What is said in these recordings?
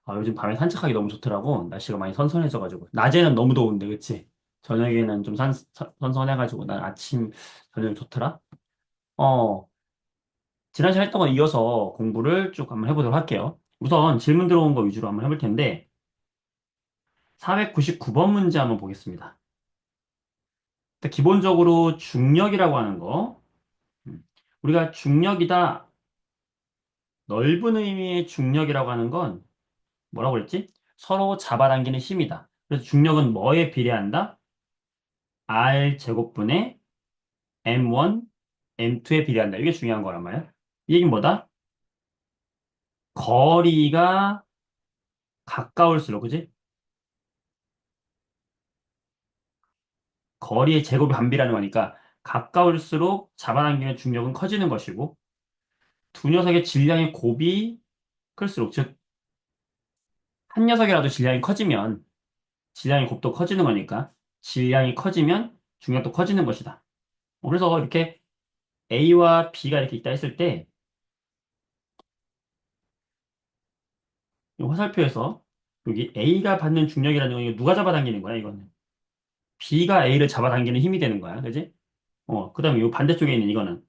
어, 요즘 밤에 산책하기 너무 좋더라고. 날씨가 많이 선선해져가지고. 낮에는 너무 더운데, 그치? 저녁에는 좀 선선해가지고, 난 아침, 저녁이 좋더라. 어, 지난 시간 했던 거 이어서 공부를 쭉 한번 해보도록 할게요. 우선 질문 들어온 거 위주로 한번 해볼 텐데, 499번 문제 한번 보겠습니다. 일단 기본적으로 중력이라고 하는 거, 우리가 중력이다, 넓은 의미의 중력이라고 하는 건 뭐라고 그랬지? 서로 잡아당기는 힘이다. 그래서 중력은 뭐에 비례한다? R 제곱분의 M1, M2에 비례한다. 이게 중요한 거란 말이야. 이 얘기는 뭐다? 거리가 가까울수록, 그지? 거리의 제곱이 반비라는 거니까 가까울수록 잡아당기는 중력은 커지는 것이고 두 녀석의 질량의 곱이 클수록, 즉, 한 녀석이라도 질량이 커지면 질량의 곱도 커지는 거니까 질량이 커지면 중력도 커지는 것이다. 그래서 이렇게 A와 B가 이렇게 있다 했을 때 이 화살표에서 여기 A가 받는 중력이라는 건 이거 누가 잡아당기는 거야, 이거는? B가 A를 잡아당기는 힘이 되는 거야. 그지? 그 다음에 이 반대쪽에 있는 이거는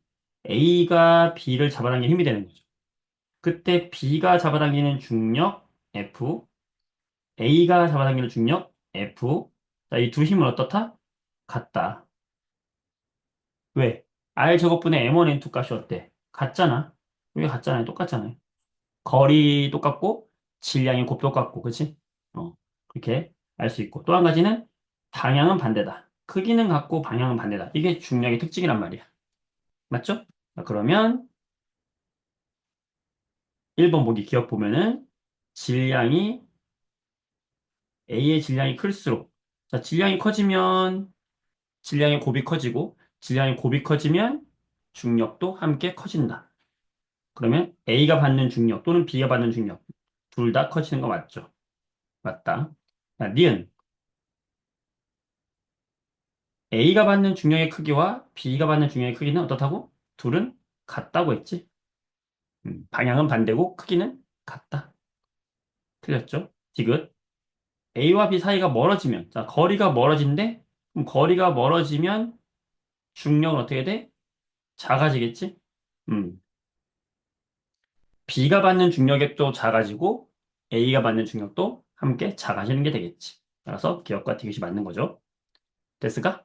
A가 B를 잡아당기는 힘이 되는 거죠. 그때 B가 잡아당기는 중력 F, A가 잡아당기는 중력 F. 자, 이 두 힘은 어떻다? 같다. 왜? R 제곱분의 M1, M2 값이 어때? 같잖아. 이게 같잖아요. 똑같잖아요. 거리 똑같고, 질량의 곱 똑같고, 그치? 그렇게 알 수 있고. 또 한 가지는 방향은 반대다. 크기는 같고 방향은 반대다. 이게 중력의 특징이란 말이야. 맞죠? 자, 그러면 1번 보기 기억 보면은 질량이 A의 질량이 클수록 자, 질량이 커지면 질량의 곱이 커지고 질량의 곱이 커지면 중력도 함께 커진다. 그러면 A가 받는 중력 또는 B가 받는 중력 둘 다 커지는 거 맞죠? 맞다. 자, 니은 A가 받는 중력의 크기와 B가 받는 중력의 크기는 어떻다고? 둘은 같다고 했지? 방향은 반대고 크기는 같다. 틀렸죠? 디귿. A와 B 사이가 멀어지면, 자, 거리가 멀어진대? 그럼 거리가 멀어지면 중력은 어떻게 돼? 작아지겠지? 음. B가 받는 중력이 또 작아지고 A가 받는 중력도 함께 작아지는 게 되겠지. 따라서 기억과 디귿이 맞는 거죠. 됐을까?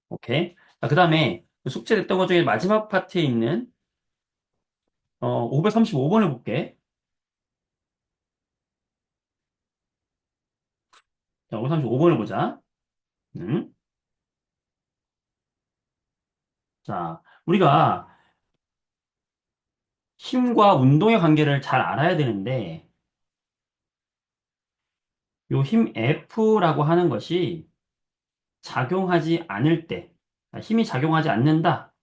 오케이. 자, 그 다음에 숙제 됐던 것 중에 마지막 파트에 있는 535번을 볼게. 자, 535번을 보자. 음. 자, 우리가 힘과 운동의 관계를 잘 알아야 되는데, 요 힘 F라고 하는 것이 작용하지 않을 때, 힘이 작용하지 않는다.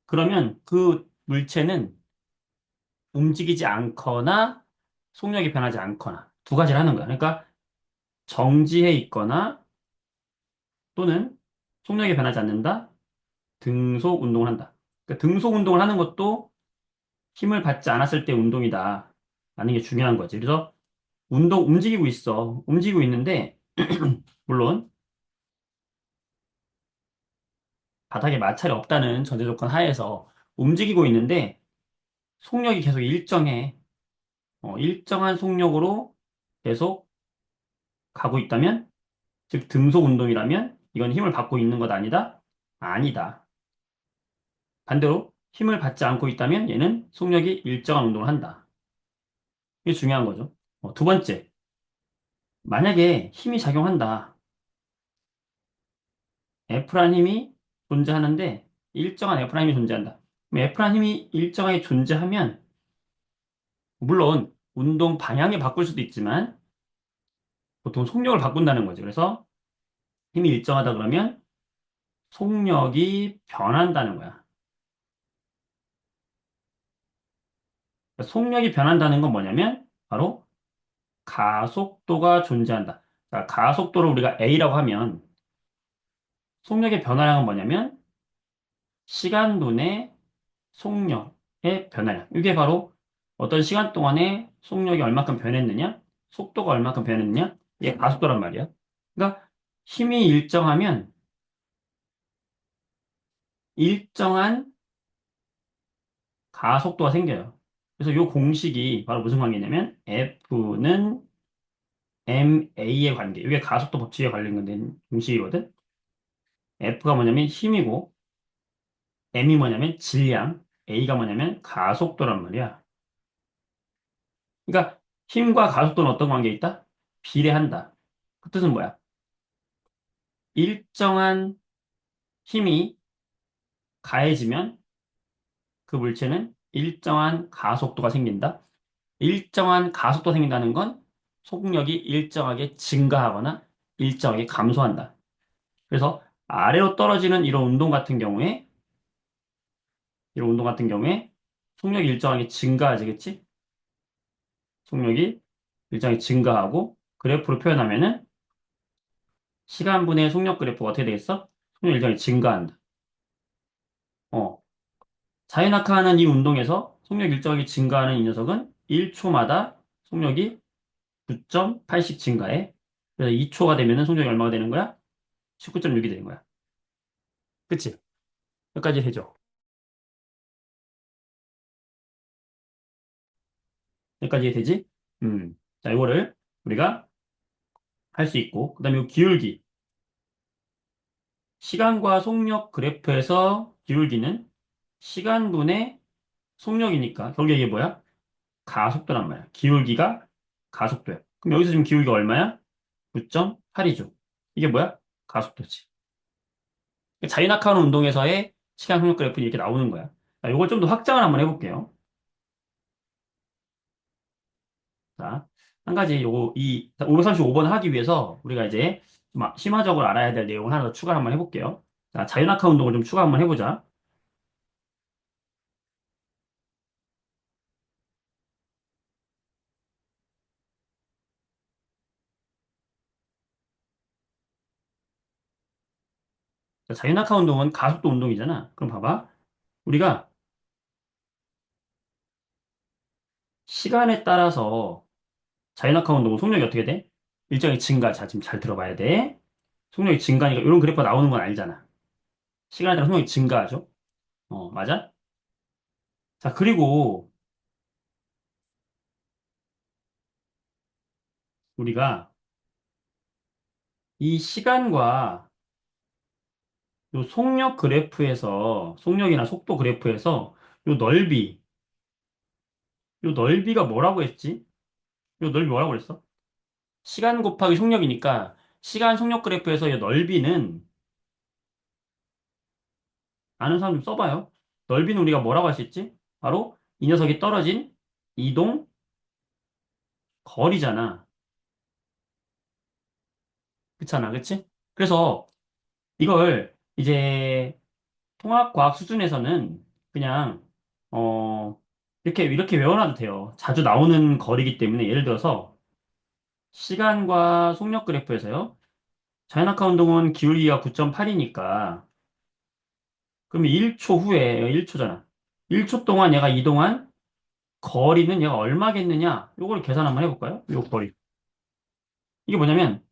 그러면 그 물체는 움직이지 않거나 속력이 변하지 않거나 두 가지를 하는 거야. 그러니까 정지해 있거나 또는 속력이 변하지 않는다. 등속 운동을 한다. 그러니까 등속 운동을 하는 것도 힘을 받지 않았을 때 운동이다. 라는 게 중요한 거지. 그래서 움직이고 있어. 움직이고 있는데, 물론 바닥에 마찰이 없다는 전제 조건 하에서 움직이고 있는데 속력이 계속 일정해. 일정한 속력으로 계속 가고 있다면, 즉 등속 운동이라면 이건 힘을 받고 있는 것 아니다? 아니다. 반대로 힘을 받지 않고 있다면 얘는 속력이 일정한 운동을 한다. 이게 중요한 거죠. 두 번째, 만약에 힘이 작용한다. F라는 힘이 존재하는데 일정한 F라는 힘이 존재한다. 그럼 F라는 힘이 일정하게 존재하면 물론 운동 방향을 바꿀 수도 있지만 보통 속력을 바꾼다는 거지. 그래서 힘이 일정하다 그러면 속력이 변한다는 거야. 그러니까 속력이 변한다는 건 뭐냐면 바로 가속도가 존재한다. 자, 가속도를 우리가 A라고 하면 속력의 변화량은 뭐냐면 시간분의 속력의 변화량. 이게 바로 어떤 시간 동안에 속력이 얼마큼 변했느냐? 속도가 얼마큼 변했느냐? 이게 가속도란 말이야. 그러니까 힘이 일정하면 일정한 가속도가 생겨요. 그래서 이 공식이 바로 무슨 관계냐면 F는 ma의 관계. 이게 가속도 법칙에 관련된 공식이거든. F가 뭐냐면 힘이고 m이 뭐냐면 질량, a가 뭐냐면 가속도란 말이야. 그러니까 힘과 가속도는 어떤 관계에 있다? 비례한다. 그 뜻은 뭐야? 일정한 힘이 가해지면 그 물체는 일정한 가속도가 생긴다. 일정한 가속도가 생긴다는 건 속력이 일정하게 증가하거나 일정하게 감소한다. 그래서 아래로 떨어지는 이런 운동 같은 경우에 속력이 일정하게 증가하지, 그치? 속력이 일정하게 증가하고 그래프로 표현하면은 시간분의 속력 그래프가 어떻게 되겠어? 속력 일정하게 증가한다. 어. 자이나카하는 이 운동에서 속력 일정하게 증가하는 이 녀석은 1초마다 속력이 9.8씩 증가해. 그래서 2초가 되면은 속력이 얼마가 되는 거야? 19.6이 되는 거야. 그치? 여기까지 되죠? 여기까지 되지? 자, 이거를 우리가 할 수 있고, 그 다음에 이 기울기. 시간과 속력 그래프에서 기울기는 시간분의 속력이니까, 결국에 이게 뭐야? 가속도란 말이야. 기울기가 가속도야. 그럼 여기서 지금 기울기가 얼마야? 9.8이죠. 이게 뭐야? 가속도지. 자유낙하하는 운동에서의 시간 속력 그래프는 이렇게 나오는 거야. 자, 이걸 좀 더 확장을 한번 해볼게요. 자, 한 가지 이 535번 하기 위해서 우리가 이제 좀 심화적으로 알아야 될 내용을 하나 더 추가를 한번 해볼게요. 자, 자유낙하 운동을 좀 추가 한번 해보자. 자, 자유낙하 운동은 가속도 운동이잖아. 그럼 봐봐. 우리가 시간에 따라서 자유낙하 운동은 속력이 어떻게 돼? 일정히 증가. 자, 지금 잘 들어봐야 돼. 속력이 증가니까 이런 그래프가 나오는 건 알잖아. 시간에 따라 속력이 증가하죠. 맞아? 자, 그리고 우리가 이 시간과 요 속력 그래프에서, 속력이나 속도 그래프에서 요 넓이, 요 넓이가 뭐라고 했지? 요 넓이 뭐라고 그랬어? 시간 곱하기 속력이니까 시간 속력 그래프에서 요 넓이는 아는 사람 좀 써봐요. 넓이는 우리가 뭐라고 할 수 있지? 바로 이 녀석이 떨어진 이동 거리잖아. 그렇잖아, 그치? 그래서 이걸 이제 통합과학 수준에서는 그냥 이렇게 외워놔도 돼요. 자주 나오는 거리이기 때문에 예를 들어서 시간과 속력 그래프에서요. 자연학과 운동은 기울기가 9.8이니까 그럼 1초 후에 1초잖아. 1초 동안 얘가 이동한 거리는 얘가 얼마겠느냐? 요걸 계산 한번 해볼까요? 요 거리. 이게 뭐냐면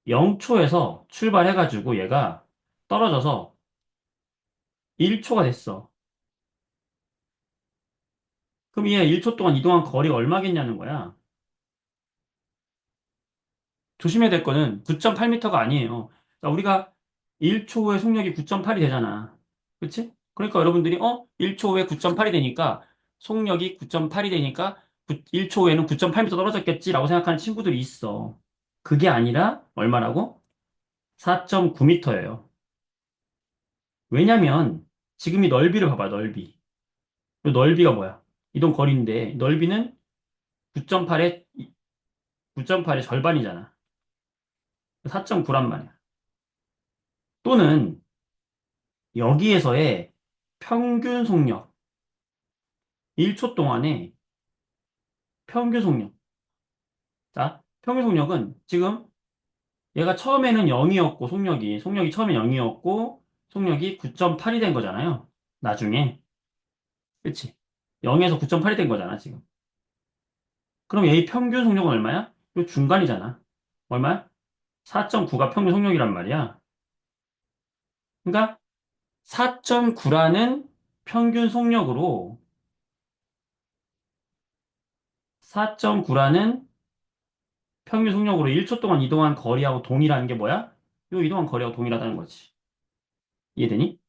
0초에서 출발해가지고 얘가 떨어져서 1초가 됐어. 그럼 얘 1초 동안 이동한 거리가 얼마겠냐는 거야. 조심해야 될 거는 9.8m가 아니에요. 자, 우리가 1초 후에 속력이 9.8이 되잖아. 그치? 그러니까 여러분들이 1초 후에 9.8이 되니까 속력이 9.8이 되니까 1초 후에는 9.8m 떨어졌겠지라고 생각하는 친구들이 있어. 그게 아니라 얼마라고? 4.9m예요. 왜냐면 지금 이 넓이를 봐봐, 넓이. 이 넓이가 뭐야? 이동 거리인데 넓이는 9.8의 절반이잖아. 4.9란 말이야. 또는 여기에서의 평균 속력, 1초 동안의 평균 속력. 자, 평균 속력은 지금 얘가 처음에는 0이었고, 속력이 처음에 0이었고, 속력이 9.8이 된 거잖아요. 나중에. 그치? 0에서 9.8이 된 거잖아, 지금. 그럼 얘의 평균 속력은 얼마야? 이 중간이잖아. 얼마야? 4.9가 평균 속력이란 말이야. 그러니까 4.9라는 평균 속력으로 4.9라는 평균 속력으로 1초 동안 이동한 거리하고 동일한 게 뭐야? 요 이동한 거리하고 동일하다는 거지. 이해되니?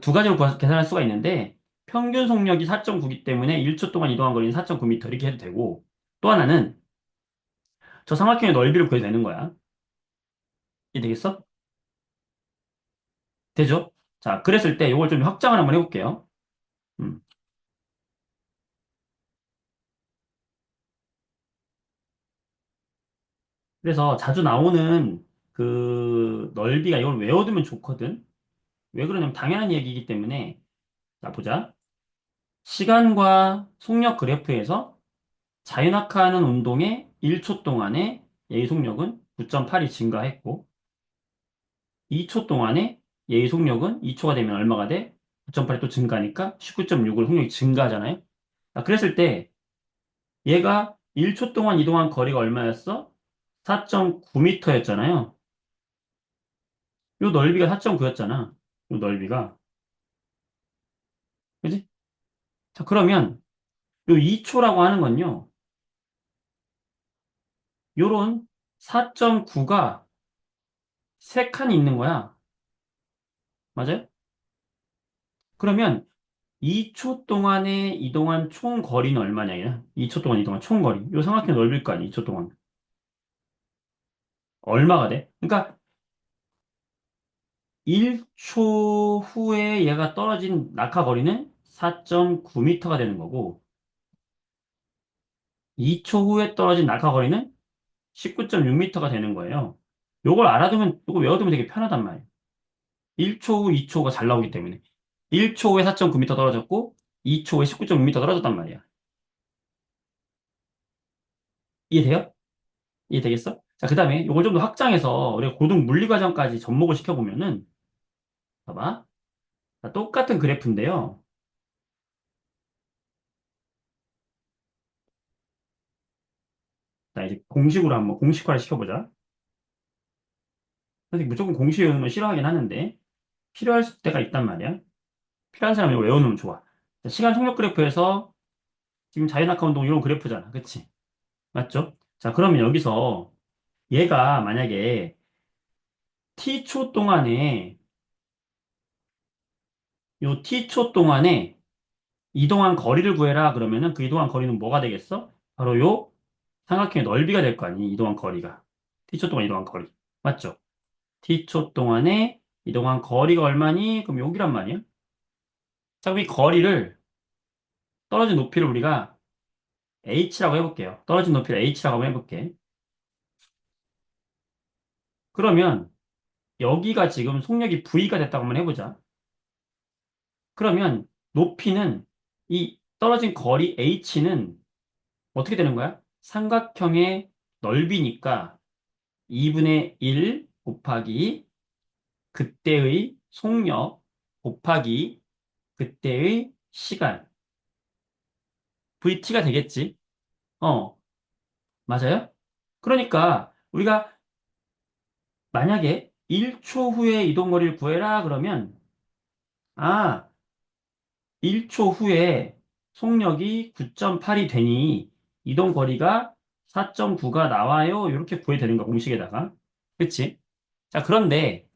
두 가지로 계산할 수가 있는데 평균 속력이 4.9이기 때문에 1초 동안 이동한 거리는 4.9m 이렇게 해도 되고 또 하나는 저 삼각형의 넓이를 구해도 되는 거야. 이해되겠어? 되죠? 자, 그랬을 때 이걸 좀 확장을 한번 해볼게요. 음. 그래서 자주 나오는 그 넓이가 이걸 외워두면 좋거든. 왜 그러냐면 당연한 얘기이기 때문에 자, 보자. 시간과 속력 그래프에서 자유낙하하는 운동의 1초 동안에 얘의 속력은 9.8이 증가했고 2초 동안에 얘의 속력은 2초가 되면 얼마가 돼? 9.8이 또 증가하니까 19.6으로 속력이 증가하잖아요. 자, 그랬을 때 얘가 1초 동안 이동한 거리가 얼마였어? 4.9m였잖아요. 요 넓이가 4.9였잖아. 요 넓이가. 그지? 자, 그러면 요 2초라고 하는 건요. 요런 4.9가 세 칸이 있는 거야. 맞아요? 그러면 2초 동안에 이동한 총 거리는 얼마냐? 2초 동안 이동한 총 거리. 요 삼각형 넓일 거 아니야, 2초 동안. 얼마가 돼? 그러니까 1초 후에 얘가 떨어진 낙하 거리는 4.9m가 되는 거고, 2초 후에 떨어진 낙하 거리는 19.6m가 되는 거예요. 요걸 알아두면, 요거 외워두면 되게 편하단 말이에요. 1초 후, 2초가 잘 나오기 때문에. 1초 후에 4.9m 떨어졌고, 2초 후에 19.6m 떨어졌단 말이야. 이해돼요? 이해되겠어? 자, 그 다음에 이걸 좀 더 확장해서 우리가 고등 물리과정까지 접목을 시켜보면은, 봐봐. 자, 똑같은 그래프인데요. 자, 이제 공식으로 한번 공식화를 시켜보자. 근데 무조건 공식 외우는 건 싫어하긴 하는데, 필요할 때가 있단 말이야. 필요한 사람이 이걸 외워놓으면 좋아. 자, 시간 속력 그래프에서 지금 자유낙하 운동 이런 그래프잖아. 그치? 맞죠? 자, 그러면 여기서 얘가 만약에 t초 동안에, 요 t초 동안에 이동한 거리를 구해라 그러면은 그 이동한 거리는 뭐가 되겠어? 바로 요 삼각형의 넓이가 될 거 아니, 이동한 거리가. t초 동안 이동한 거리. 맞죠? t초 동안에 이동한 거리가 얼마니? 그럼 여기란 말이야. 자, 그럼 이 거리를, 떨어진 높이를 우리가 h라고 해볼게요. 떨어진 높이를 h라고 한번 해볼게. 그러면 여기가 지금 속력이 v가 됐다고 한번 해보자. 그러면 높이는 이 떨어진 거리 h는 어떻게 되는 거야? 삼각형의 넓이니까 2분의 1 곱하기 그때의 속력 곱하기 그때의 시간. VT가 되겠지. 어, 맞아요? 그러니까 우리가 만약에 1초 후에 이동거리를 구해라 그러면 아, 1초 후에 속력이 9.8이 되니 이동거리가 4.9가 나와요. 이렇게 구해야 되는 거야, 공식에다가. 그치? 자, 그런데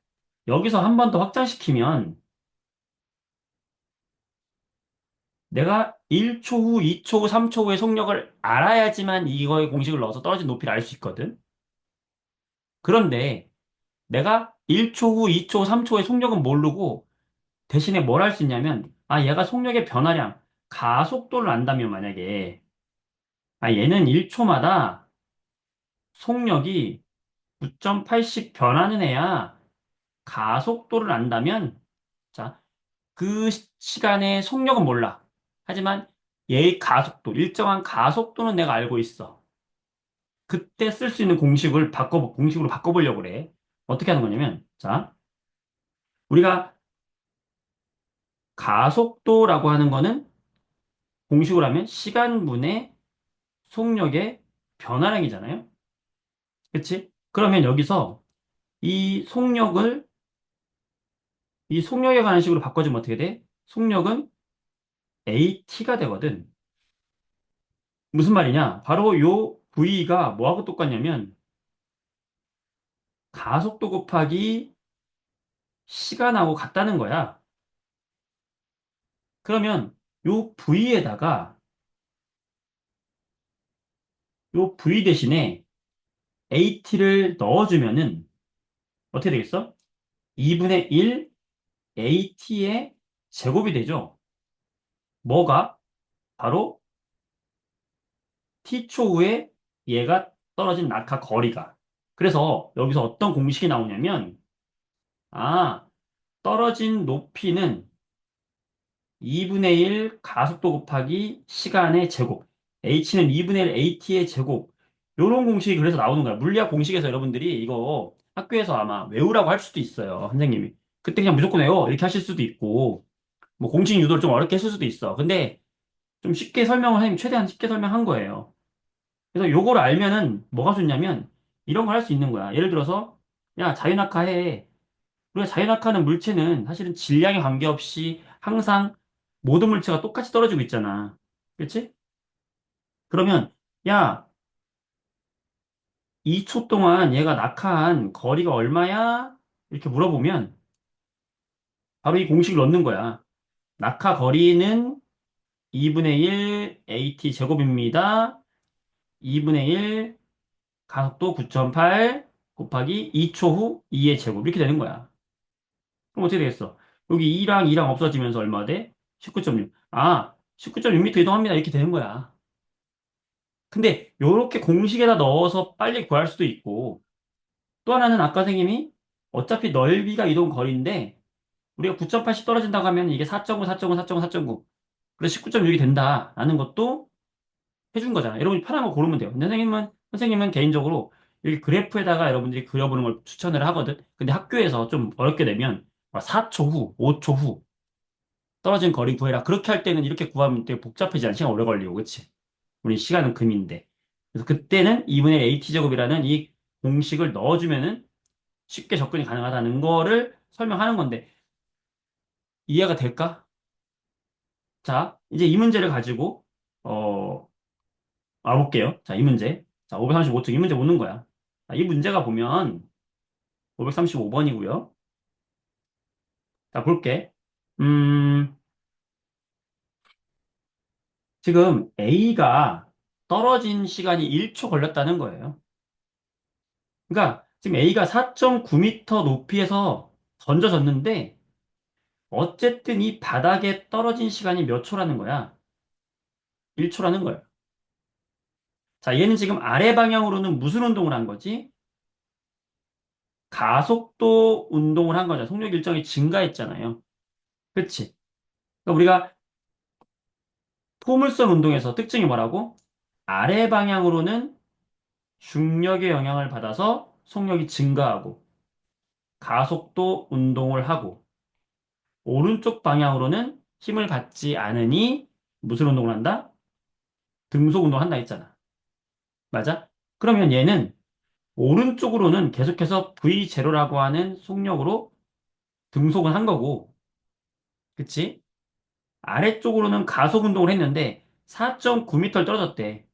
여기서 한 번 더 확장시키면 내가 1초 후, 2초 후, 3초 후의 속력을 알아야지만 이거의 공식을 넣어서 떨어진 높이를 알 수 있거든. 그런데 내가 1초 후, 2초 후, 3초 후의 속력은 모르고 대신에 뭘 할 수 있냐면 아, 얘가 속력의 변화량, 가속도를 안다면 만약에 아, 얘는 1초마다 속력이 9.8씩 변하는 애야. 가속도를 안다면 자, 그 시간의 속력은 몰라. 하지만 얘의 가속도, 일정한 가속도는 내가 알고 있어. 그때 쓸 수 있는 공식으로 바꿔보려고 그래. 어떻게 하는 거냐면, 자, 우리가 가속도라고 하는 거는 공식으로 하면 시간분의 속력의 변화량이잖아요. 그치? 그러면 여기서 이 속력을 이 속력에 관한 식으로 바꿔주면 어떻게 돼? 속력은 AT가 되거든. 무슨 말이냐? 바로 요 V가 뭐하고 똑같냐면 가속도 곱하기 시간하고 같다는 거야. 그러면 요 V에다가 요 V 대신에 AT를 넣어주면은 어떻게 되겠어? 2분의 1 AT의 제곱이 되죠. 뭐가? 바로 T초 후에 얘가 떨어진 낙하 거리가. 그래서 여기서 어떤 공식이 나오냐면, 아, 떨어진 높이는 2분의 1 가속도 곱하기 시간의 제곱. H는 2분의 1 AT의 제곱. 요런 공식이 그래서 나오는 거야. 물리학 공식에서 여러분들이 이거 학교에서 아마 외우라고 할 수도 있어요. 선생님이. 그때 그냥 무조건 외워. 이렇게 하실 수도 있고, 뭐 공식 유도를 좀 어렵게 했을 수도 있어. 근데 좀 쉽게 설명을 선생님 최대한 쉽게 설명한 거예요. 그래서 요거를 알면은 뭐가 좋냐면 이런 걸 할 수 있는 거야. 예를 들어서 야 자유낙하해. 우리가 자유낙하하는 물체는 사실은 질량에 관계없이 항상 모든 물체가 똑같이 떨어지고 있잖아. 그렇지? 그러면 야 2초 동안 얘가 낙하한 거리가 얼마야? 이렇게 물어보면 바로 이 공식을 넣는 거야. 낙하 거리는 2분의 1 AT 제곱입니다. 2분의 1 가속도 9.8 곱하기 2초 후 2의 제곱 이렇게 되는 거야. 그럼 어떻게 되겠어? 여기 2랑 없어지면서 얼마 돼? 19.6. 아, 19.6m 이동합니다. 이렇게 되는 거야. 근데 이렇게 공식에다 넣어서 빨리 구할 수도 있고 또 하나는 아까 선생님이 어차피 넓이가 이동 거리인데 우리가 9.8씩 떨어진다고 하면 이게 4.9, 4.9, 4.9, 4.9 그래서 19.6이 된다라는 것도 해준 거잖아. 여러분이 편한 거 고르면 돼요. 근데 선생님은 개인적으로 이렇게 그래프에다가 여러분들이 그려보는 걸 추천을 하거든. 근데 학교에서 좀 어렵게 되면 4초 후, 5초 후 떨어진 거리 구해라. 그렇게 할 때는 이렇게 구하면 되게 복잡해지지 않아. 시간 오래 걸리고, 그치? 우리 시간은 금인데. 그래서 그때는 2분의 AT제곱이라는 이 공식을 넣어주면은 쉽게 접근이 가능하다는 거를 설명하는 건데, 이해가 될까? 자, 이제 이 문제를 가지고, 어, 알아볼게요. 자, 이 문제. 자, 535쪽 이 문제 보는 거야. 자, 이 문제가 보면 535번이고요. 자, 볼게. 음, 지금 A가 떨어진 시간이 1초 걸렸다는 거예요. 그러니까 지금 A가 4.9m 높이에서 던져졌는데 어쨌든 이 바닥에 떨어진 시간이 몇 초라는 거야? 1초라는 거예요. 자, 얘는 지금 아래 방향으로는 무슨 운동을 한 거지? 가속도 운동을 한 거죠. 속력 일정이 증가했잖아요. 그치? 그러니까 우리가 포물선 운동에서 특징이 뭐라고? 아래 방향으로는 중력의 영향을 받아서 속력이 증가하고 가속도 운동을 하고 오른쪽 방향으로는 힘을 받지 않으니 무슨 운동을 한다? 등속 운동을 한다 했잖아. 맞아? 그러면 얘는 오른쪽으로는 계속해서 V0라고 하는 속력으로 등속은 한 거고, 그치? 아래쪽으로는 가속 운동을 했는데 4.9m를 떨어졌대.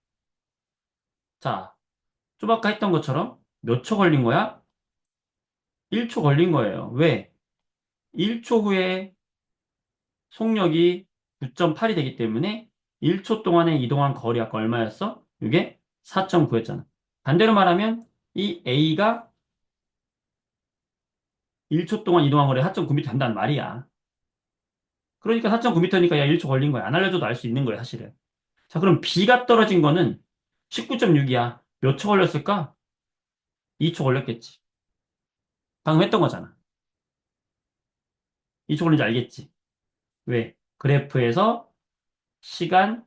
자, 좀 아까 했던 것처럼 몇 초 걸린 거야? 1초 걸린 거예요. 왜? 1초 후에 속력이 9.8이 되기 때문에 1초 동안에 이동한 거리 아까 얼마였어? 이게 4.9였잖아. 반대로 말하면 이 A가 1초 동안 이동한 거리가 4.9m 한다는 말이야. 그러니까 4.9m니까 야 1초 걸린 거야. 안 알려줘도 알 수 있는 거야, 사실은. 자, 그럼 B가 떨어진 거는 19.6이야. 몇 초 걸렸을까? 2초 걸렸겠지. 방금 했던 거잖아. 2초 걸린지 알겠지? 왜? 그래프에서 시간,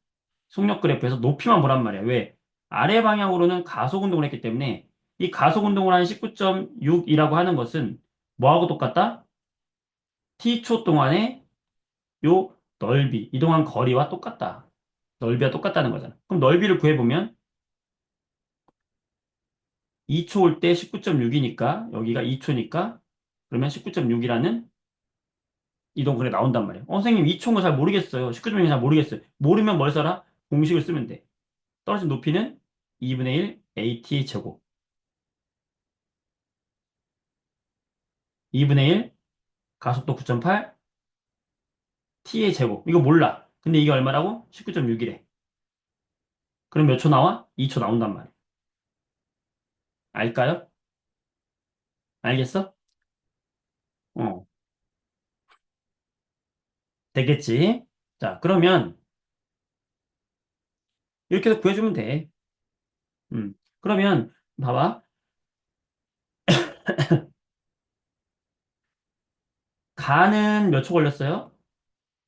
속력 그래프에서 높이만 보란 말이야. 왜? 아래 방향으로는 가속 운동을 했기 때문에 이 가속 운동을 한 19.6이라고 하는 것은 뭐하고 똑같다? t초 동안에 요 넓이, 이동한 거리와 똑같다. 넓이와 똑같다는 거잖아. 그럼 넓이를 구해보면 2초 올 때 19.6이니까 여기가 2초니까 그러면 19.6이라는 이동거리 나온단 말이에요. 선생님 2초인 거 잘 모르겠어요. 19.6이 잘 모르겠어요. 모르면 뭘 써라? 공식을 쓰면 돼. 떨어진 높이는 2분의 1 AT 제곱. 2분의 1 가속도 9.8 T의 제곱. 이거 몰라. 근데 이게 얼마라고? 19.6이래. 그럼 몇 초 나와? 2초 나온단 말이에요. 알까요? 알겠어? 어, 되겠지? 자, 그러면 이렇게 해서 구해주면 돼. 그러면 봐봐. 가는 몇 초 걸렸어요?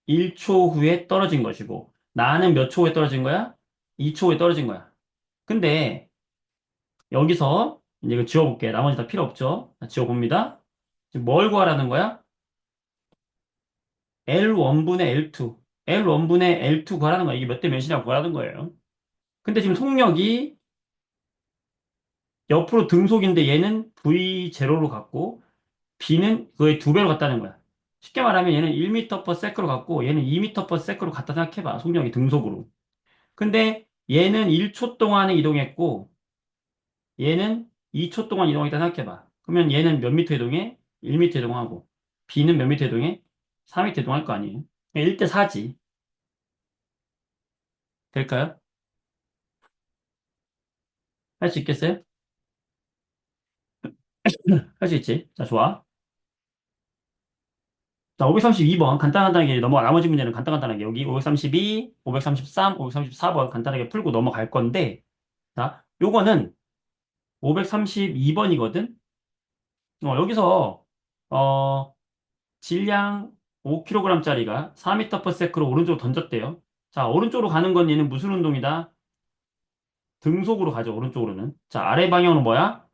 1초 후에 떨어진 것이고 나는 몇 초 후에 떨어진 거야? 2초 후에 떨어진 거야. 근데 여기서 이제 이거 지워볼게. 나머지 다 필요 없죠? 자, 지워봅니다. 지금 뭘 구하라는 거야? L1분의 L2. L1분의 L2 구하라는 거야. 이게 몇 대 몇이냐고 구하라는 거예요. 근데 지금 속력이 옆으로 등속인데 얘는 V0로 갔고 B는 그의 두 배로 갔다는 거야. 쉽게 말하면 얘는 1m per sec로 갔고 얘는 2m per sec로 갔다 생각해봐. 속력이 등속으로. 근데 얘는 1초 동안에 이동했고 얘는 2초 동안 이동했다 생각해봐. 그러면 얘는 몇 미터 이동해? 1m 이동하고 B는 몇 미터 이동해? 4m 이동할 거 아니에요. 1대 4지. 될까요? 할 수 있겠어요? 할 수 있지. 자, 좋아. 자, 532번 간단하게 넘어가. 나머지 문제는 간단하게 여기 532, 533, 534번 간단하게 풀고 넘어갈 건데 자, 요거는 532번이거든. 여기서 어, 질량 5kg짜리가 4m per sec로 오른쪽으로 던졌대요. 자, 오른쪽으로 가는 건 얘는 무슨 운동이다? 등속으로 가죠, 오른쪽으로는. 자, 아래 방향으로 뭐야?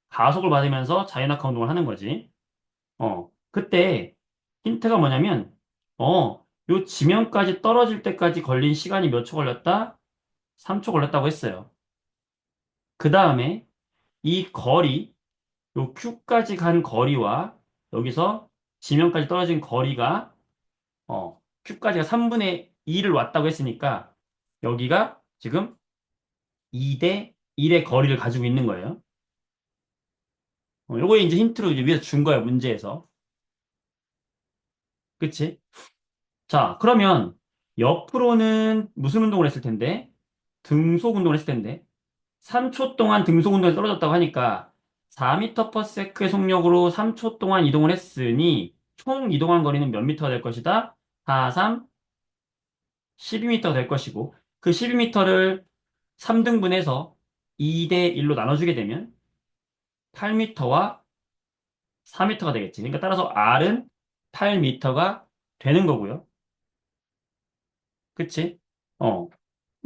가속을 받으면서 자유낙하 운동을 하는 거지. 그때 힌트가 뭐냐면, 요 지면까지 떨어질 때까지 걸린 시간이 몇 초 걸렸다? 3초 걸렸다고 했어요. 그 다음에 이 거리, 요 Q까지 간 거리와 여기서 지면까지 떨어진 거리가 Q까지가 3분의 2를 왔다고 했으니까 여기가 지금 2대 1의 거리를 가지고 있는 거예요. 요거에 이제 힌트로 이제 위에서 준 거예요, 문제에서. 그치? 자, 그러면 옆으로는 무슨 운동을 했을 텐데? 등속 운동을 했을 텐데. 3초 동안 등속 운동에 떨어졌다고 하니까 4m per sec의 속력으로 3초 동안 이동을 했으니 총 이동한 거리는 몇 미터가 될 것이다? 4, 3, 12m가 될 것이고 그 12m를 3등분해서 2대 1로 나눠주게 되면 8m와 4m가 되겠지. 그러니까 따라서 R은 8m가 되는 거고요. 그치? 어.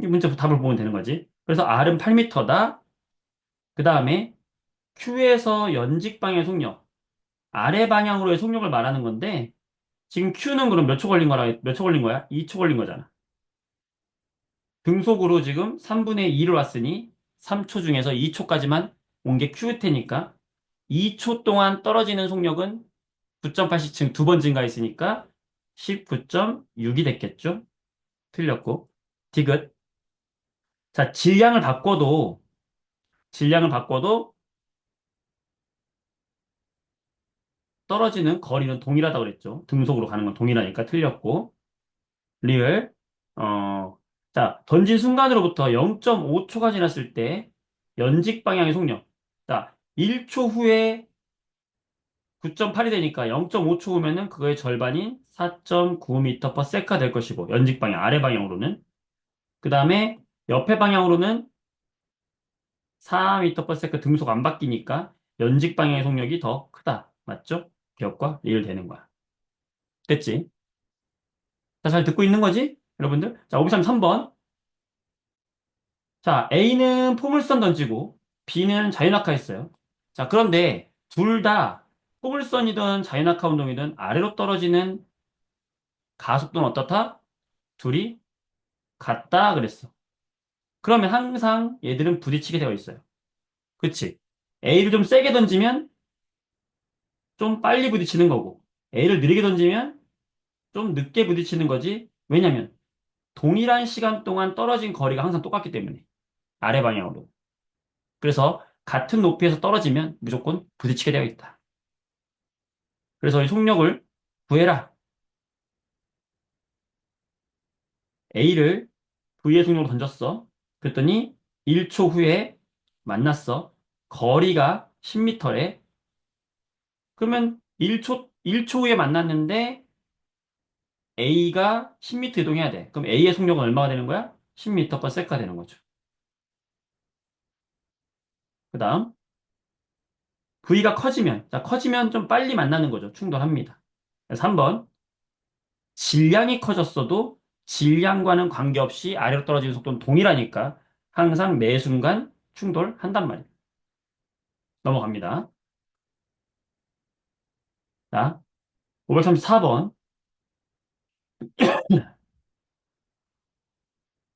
이 문제 답을 보면 되는 거지. 그래서 R은 8m다. 그 다음에 Q에서 연직 방향의 속력. 아래 방향으로의 속력을 말하는 건데, 지금 Q는 그럼 몇 초 걸린 몇 초 걸린 거야? 2초 걸린 거잖아. 등속으로 지금 3분의 2를 왔으니 3초 중에서 2초까지만 온 게 Q 테니까 2초 동안 떨어지는 속력은 9.8씩 두 번 증가했으니까 19.6이 됐겠죠? 틀렸고. 디귿. 자, 질량을 바꿔도 떨어지는 거리는 동일하다고 그랬죠. 등속으로 가는 건 동일하니까 틀렸고. 리을. 어, 자, 던진 순간으로부터 0.5초가 지났을 때 연직 방향의 속력. 자, 1초 후에 9.8이 되니까 0.5초 후면은 그거의 절반인 4.9m per sec가 될 것이고, 연직 방향, 아래 방향으로는. 그 다음에 옆에 방향으로는 4m per sec 등속 안 바뀌니까 연직 방향의 속력이 더 크다. 맞죠? 기억과 리을 되는 거야. 됐지? 자, 잘 듣고 있는 거지? 여러분들? 자, 533번. 자, A는 포물선 던지고 B는 자유낙하 했어요. 자, 그런데 둘 다 포물선이든 자유낙하 운동이든 아래로 떨어지는 가속도는 어떻다? 둘이 같다 그랬어. 그러면 항상 얘들은 부딪히게 되어 있어요. 그치? A를 좀 세게 던지면 좀 빨리 부딪히는 거고, A를 느리게 던지면 좀 늦게 부딪히는 거지. 왜냐면 동일한 시간 동안 떨어진 거리가 항상 똑같기 때문에. 아래 방향으로. 그래서 같은 높이에서 떨어지면 무조건 부딪히게 되어 있다. 그래서 이 속력을 구해라. A를 V의 속력으로 던졌어. 그랬더니 1초 후에 만났어. 거리가 10m래. 그러면 1초 후에 만났는데 A가 10m 이동해야 돼. 그럼 A의 속력은 얼마가 되는 거야? 10m/s가 되는 거죠. 그 다음, V가 커지면, 자, 커지면 좀 빨리 만나는 거죠. 충돌합니다. 그래서 3번, 질량이 커졌어도 질량과는 관계없이 아래로 떨어지는 속도는 동일하니까 항상 매 순간 충돌한단 말이에요. 넘어갑니다. 자, 534번.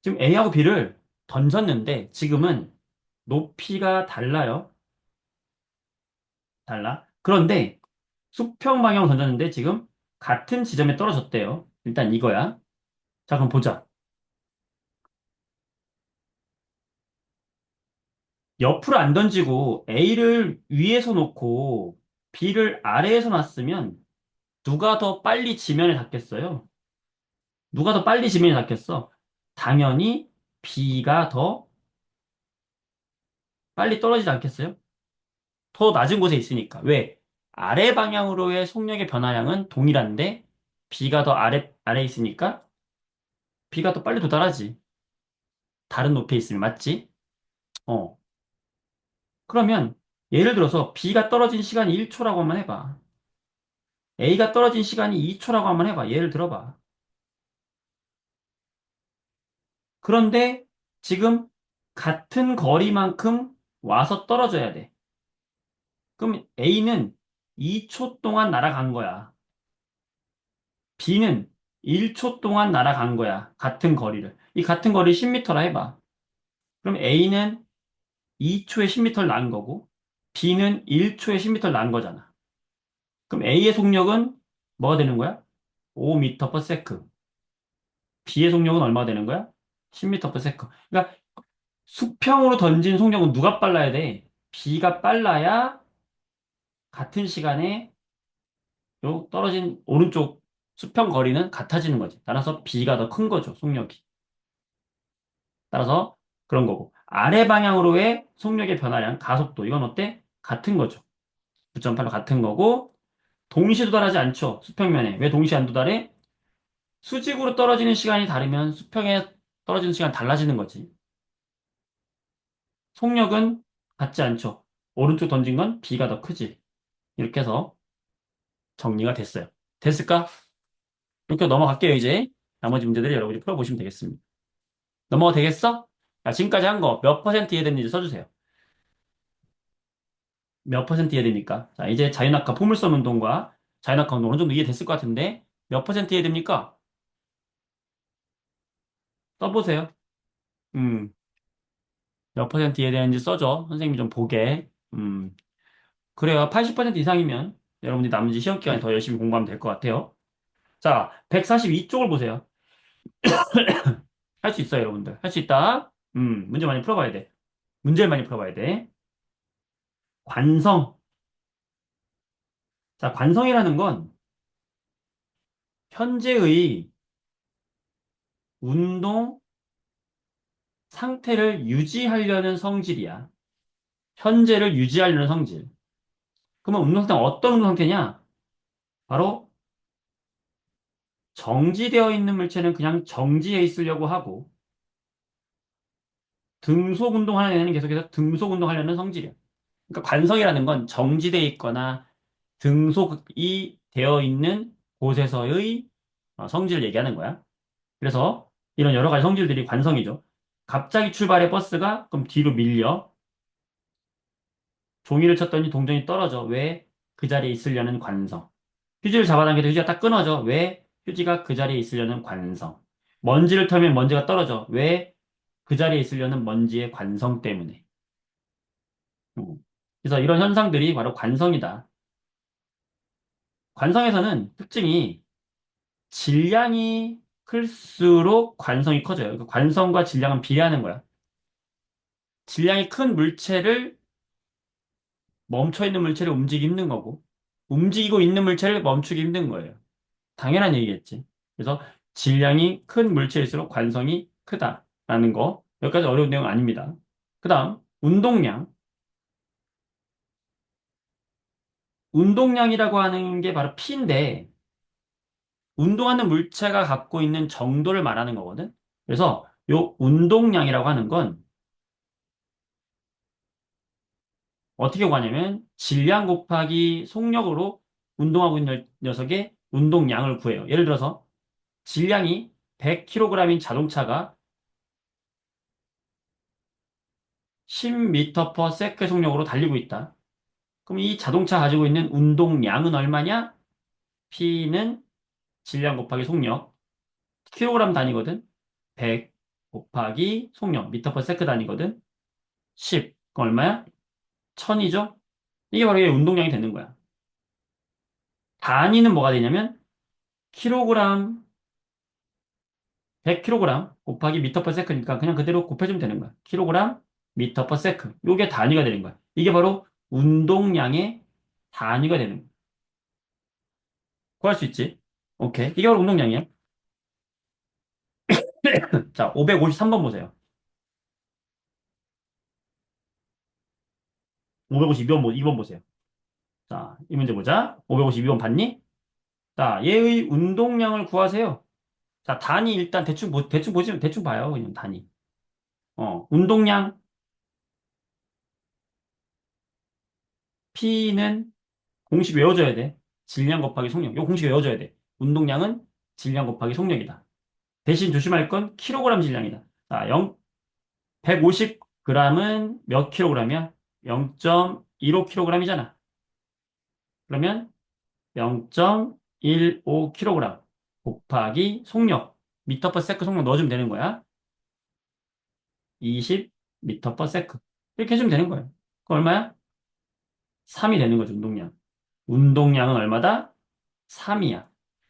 지금 A하고 B를 던졌는데 지금은 높이가 달라요. 달라. 그런데 수평 방향으로 던졌는데 지금 같은 지점에 떨어졌대요. 일단 이거야. 자, 그럼 보자. 옆으로 안 던지고 A를 위에서 놓고 B를 아래에서 놨으면 누가 더 빨리 지면에 닿겠어요? 누가 더 빨리 지면에 닿겠어? 당연히 B가 더 빨리 떨어지지 않겠어요? 더 낮은 곳에 있으니까. 왜? 아래 방향으로의 속력의 변화량은 동일한데 B가 더 아래 있으니까 B가 더 빨리 도달하지. 다른 높이에 있으면 맞지? 어. 그러면 예를 들어서 B가 떨어진 시간이 1초라고 한번 해봐. A가 떨어진 시간이 2초라고 한번 해봐. 예를 들어봐. 그런데 지금 같은 거리만큼 와서 떨어져야 돼. 그럼 A는 2초 동안 날아간 거야. B는 1초 동안 날아간 거야. 같은 거리를. 이 같은 거리 10m라 해봐. 그럼 A는 2초에 10m를 난 거고, B는 1초에 10m를 난 거잖아. 그럼 A의 속력은 뭐가 되는 거야? 5m/s. B의 속력은 얼마 되는 거야? 10m/s. 그러니까 수평으로 던진 속력은 누가 빨라야 돼? B가 빨라야 같은 시간에 요 떨어진 오른쪽 수평 거리는 같아지는 거지. 따라서 B가 더 큰 거죠, 속력이. 따라서 그런 거고. 아래 방향으로의 속력의 변화량, 가속도. 이건 어때? 같은 거죠. 9.8로 같은 거고, 동시에 도달하지 않죠, 수평면에. 왜 동시에 안 도달해? 수직으로 떨어지는 시간이 다르면 수평에 떨어지는 시간 달라지는 거지. 속력은 같지 않죠. 오른쪽 던진 건 B가 더 크지. 이렇게 해서 정리가 됐어요. 됐을까? 이렇게 넘어갈게요, 이제. 나머지 문제들을 여러분이 풀어보시면 되겠습니다. 넘어가 되겠어? 자, 지금까지 한 거 몇 퍼센트 이해됐는지 써주세요. 몇 퍼센트 이해됩니까? 자, 이제 자연학과 포물선 운동과 자연학과 운동 어느 정도 이해됐을 것 같은데 몇 퍼센트 이해됩니까? 써보세요. 음, 몇 퍼센트 이해되는지 써줘. 선생님이 좀 보게. 그래요. 80% 이상이면 여러분들이 남은 시험 기간에 더 열심히 공부하면 될 것 같아요. 자, 142쪽을 보세요. 할 수 있어요, 여러분들. 할 수 있다. 문제 많이 풀어봐야 돼. 문제를 많이 풀어봐야 돼. 관성. 자, 관성이라는 건 현재의 운동 상태를 유지하려는 성질이야. 현재를 유지하려는 성질. 그러면 운동 상태가 어떤 운동 상태냐? 바로 정지되어 있는 물체는 그냥 정지해 있으려고 하고 등속 운동하는 애는 계속해서 등속 운동하려는 성질이야. 그러니까 관성이라는 건 정지되어 있거나 등속이 되어 있는 곳에서의 성질을 얘기하는 거야. 그래서 이런 여러 가지 성질들이 관성이죠. 갑자기 출발해 버스가 그럼 뒤로 밀려. 종이를 쳤더니 동전이 떨어져. 왜? 그 자리에 있으려는 관성. 휴지를 잡아당겨도 휴지가 딱 끊어져. 왜? 휴지가 그 자리에 있으려는 관성. 먼지를 털면 먼지가 떨어져. 왜? 그 자리에 있으려는 먼지의 관성 때문에. 음. 그래서 이런 현상들이 바로 관성이다. 관성에서는 특징이 질량이 클수록 관성이 커져요. 그 관성과 질량은 비례하는 거야. 질량이 큰 물체를 멈춰 있는 물체를 움직이기 힘든 거고, 움직이고 있는 물체를 멈추기 힘든 거예요. 당연한 얘기겠지. 그래서 질량이 큰 물체일수록 관성이 크다라는 거. 여기까지 어려운 내용 아닙니다. 그 다음, 운동량. 운동량이라고 하는 게 바로 P인데, 운동하는 물체가 갖고 있는 정도를 말하는 거거든. 그래서 요 운동량이라고 하는 건 어떻게 구하냐면 질량 곱하기 속력으로 운동하고 있는 녀석의 운동량을 구해요. 예를 들어서 질량이 100kg인 자동차가 10m/s 속력으로 달리고 있다. 그럼 이 자동차 가지고 있는 운동량은 얼마냐? P는 질량 곱하기 속력, 킬로그램 단위거든. 100 곱하기 속력, 미터/s 단위거든. 10, 그럼 얼마야? 1000이죠? 이게 바로 이게 운동량이 되는 거야. 단위는 뭐가 되냐면 킬로그램, 100kg 곱하기 미터/s니까 그냥 그대로 곱해주면 되는 거야. 킬로그램, 미터/s. 요게 단위가 되는 거야. 이게 바로 운동량의 단위가 되는 거야. 구할 수 있지? 오케이. 이게 바로 운동량이야. 자, 553번 보세요. 552번, 2번 보세요. 자, 이 문제 보자. 552번 봤니? 자, 얘의 운동량을 구하세요. 자, 단위 일단 대충 보시면, 대충 봐요. 그냥 단위. 운동량 P는 공식 외워줘야 돼. 질량 곱하기 속력. 요 공식 외워줘야 돼. 운동량은 질량 곱하기 속력이다. 대신 조심할 건 킬로그램 질량이다. 자, 150g은 몇 킬로그램이야? 0.15kg이잖아. 그러면 0.15kg 곱하기 속력. 미터 퍼 세크 속력 넣어주면 되는 거야. 20m per sec. 이렇게 해주면 되는 거예요. 그 얼마야? 3이 되는 거죠, 운동량. 운동량은 얼마다? 3이야.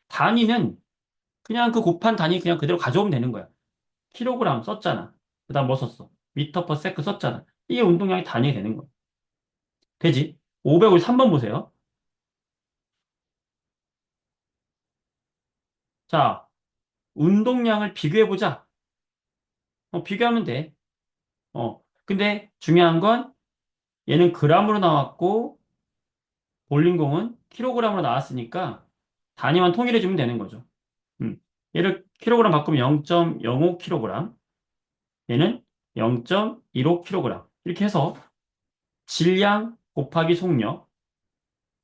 단위는 그냥 그 곱한 단위 그냥 그대로 가져오면 되는 거야. 킬로그램 썼잖아. 그 다음 뭐 썼어? 미터 퍼 세크 썼잖아. 이게 운동량이 단위 되는 거야. 되지? 553번 보세요. 자, 운동량을 비교해보자. 비교하면 돼. 근데 중요한 건 얘는 g으로 나왔고 볼링공은 킬로그램으로 나왔으니까 단위만 통일해주면 되는 거죠. 음. 얘를 킬로그램 바꾸면 0.05kg, 얘는 0.15kg. 이렇게 해서 질량 곱하기 속력,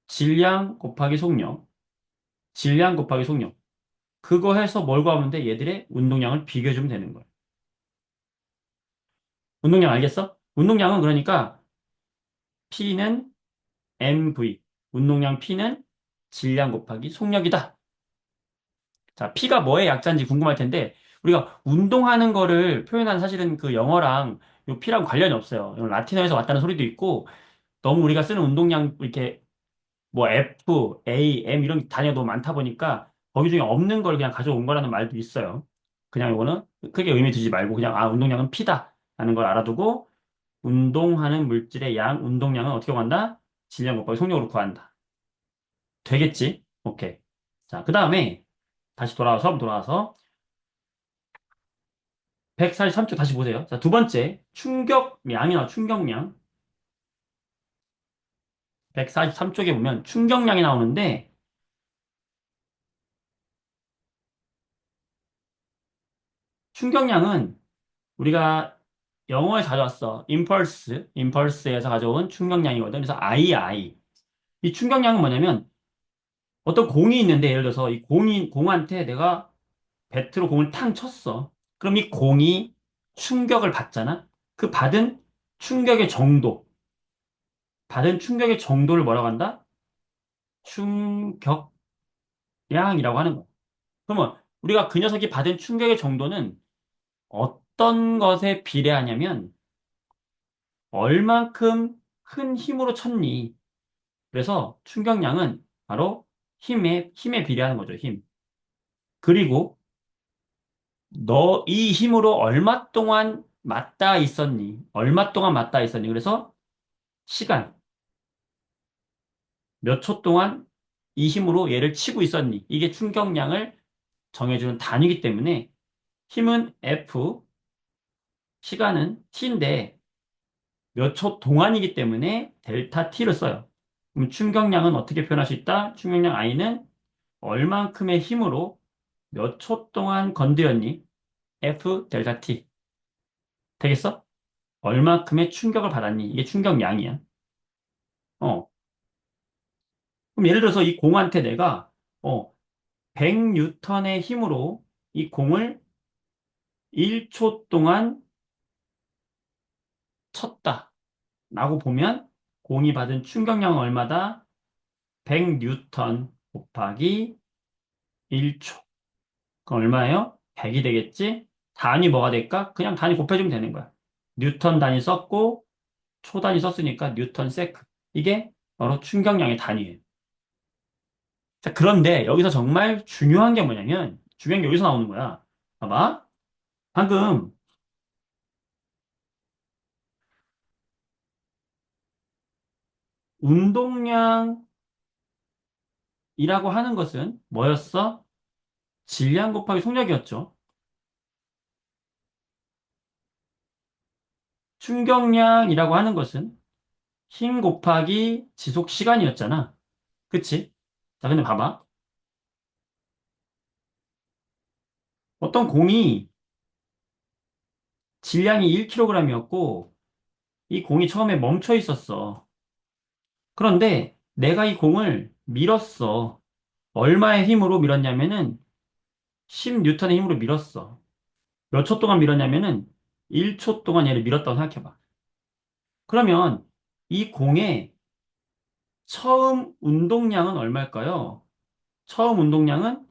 질량 곱하기 속력, 질량 곱하기 속력. 그거 해서 뭘 구하면 돼? 얘들의 운동량을 비교해주면 되는 거예요. 운동량 알겠어? 운동량은 그러니까 P는 mv, 운동량 P는 질량 곱하기 속력이다. 자, P가 뭐의 약자인지 궁금할 텐데, 우리가 운동하는 거를 표현한 사실은 그 영어랑 요 P랑 관련이 없어요. 이건 라틴어에서 왔다는 소리도 있고, 너무 우리가 쓰는 운동량, 이렇게 뭐 F, A, M 이런 단위가 너무 많다 보니까, 거기 중에 없는 걸 그냥 가져온 거라는 말도 있어요. 그냥 이거는 크게 의미 두지 말고, 그냥, 운동량은 P다. 라는 걸 알아두고, 운동하는 물질의 양, 운동량은 어떻게 구한다? 질량 곱하기 속력으로 구한다. 되겠지? 오케이. 자, 그 다음에, 다시 돌아와서, 143쪽 다시 보세요. 자, 두 번째, 충격량이나 충격량. 143쪽에 보면 충격량이 나오는데, 충격량은 우리가 영어에 가져왔어. 임펄스에서 가져온 충격량이거든. 그래서 I. 이 충격량은 뭐냐면, 어떤 공이 있는데, 예를 들어서 공한테 내가 배트로 공을 탕 쳤어. 그럼 이 공이 충격을 받잖아? 그 충격의 정도, 받은 충격의 정도를 뭐라고 한다? 충격량이라고 하는 거야. 그러면 우리가 그 녀석이 받은 충격의 정도는 어떤 것에 비례하냐면 얼만큼 큰 힘으로 쳤니. 그래서 충격량은 바로 힘에 비례하는 거죠, 힘. 그리고 너 이 힘으로 얼마 동안 맞닿아 있었니? 얼마 동안 맞닿아 있었니? 그래서 시간, 몇 초 동안 이 힘으로 얘를 치고 있었니? 이게 충격량을 정해주는 단위이기 때문에 힘은 F, 시간은 T인데 몇 초 동안이기 때문에 델타 T를 써요. 그럼 충격량은 어떻게 표현할 수 있다? 충격량 I는 얼만큼의 힘으로 몇 초 동안 건드렸니? F 델타 T. 되겠어? 얼만큼의 충격을 받았니? 이게 충격량이야. 어. 그럼 예를 들어서 이 공한테 내가 100뉴턴의 힘으로 이 공을 1초 동안 쳤다. 라고 보면 공이 받은 충격량은 얼마다? 100뉴턴 곱하기 1초. 그럼 얼마예요? 100이 되겠지? 단위 뭐가 될까? 그냥 단위 곱해주면 되는 거야. 뉴턴 단위 썼고 초 단위 썼으니까 뉴턴 세크. 이게 바로 충격량의 단위예요. 자, 그런데 여기서 정말 중요한 게 뭐냐면 중요한 게 여기서 나오는 거야. 봐봐. 방금 운동량이라고 하는 것은 뭐였어? 질량 곱하기 속력이었죠. 충격량이라고 하는 것은 힘 곱하기 지속 시간이었잖아. 그치? 자, 근데 봐봐. 어떤 공이 질량이 1kg이었고 이 공이 처음에 멈춰 있었어. 그런데 내가 이 공을 밀었어. 얼마의 힘으로 밀었냐면은 10뉴턴의 힘으로 밀었어. 몇 초 동안 밀었냐면은 1초 동안 얘를 밀었다고 생각해봐. 그러면 이 공의 처음 운동량은 얼마일까요? 처음 운동량은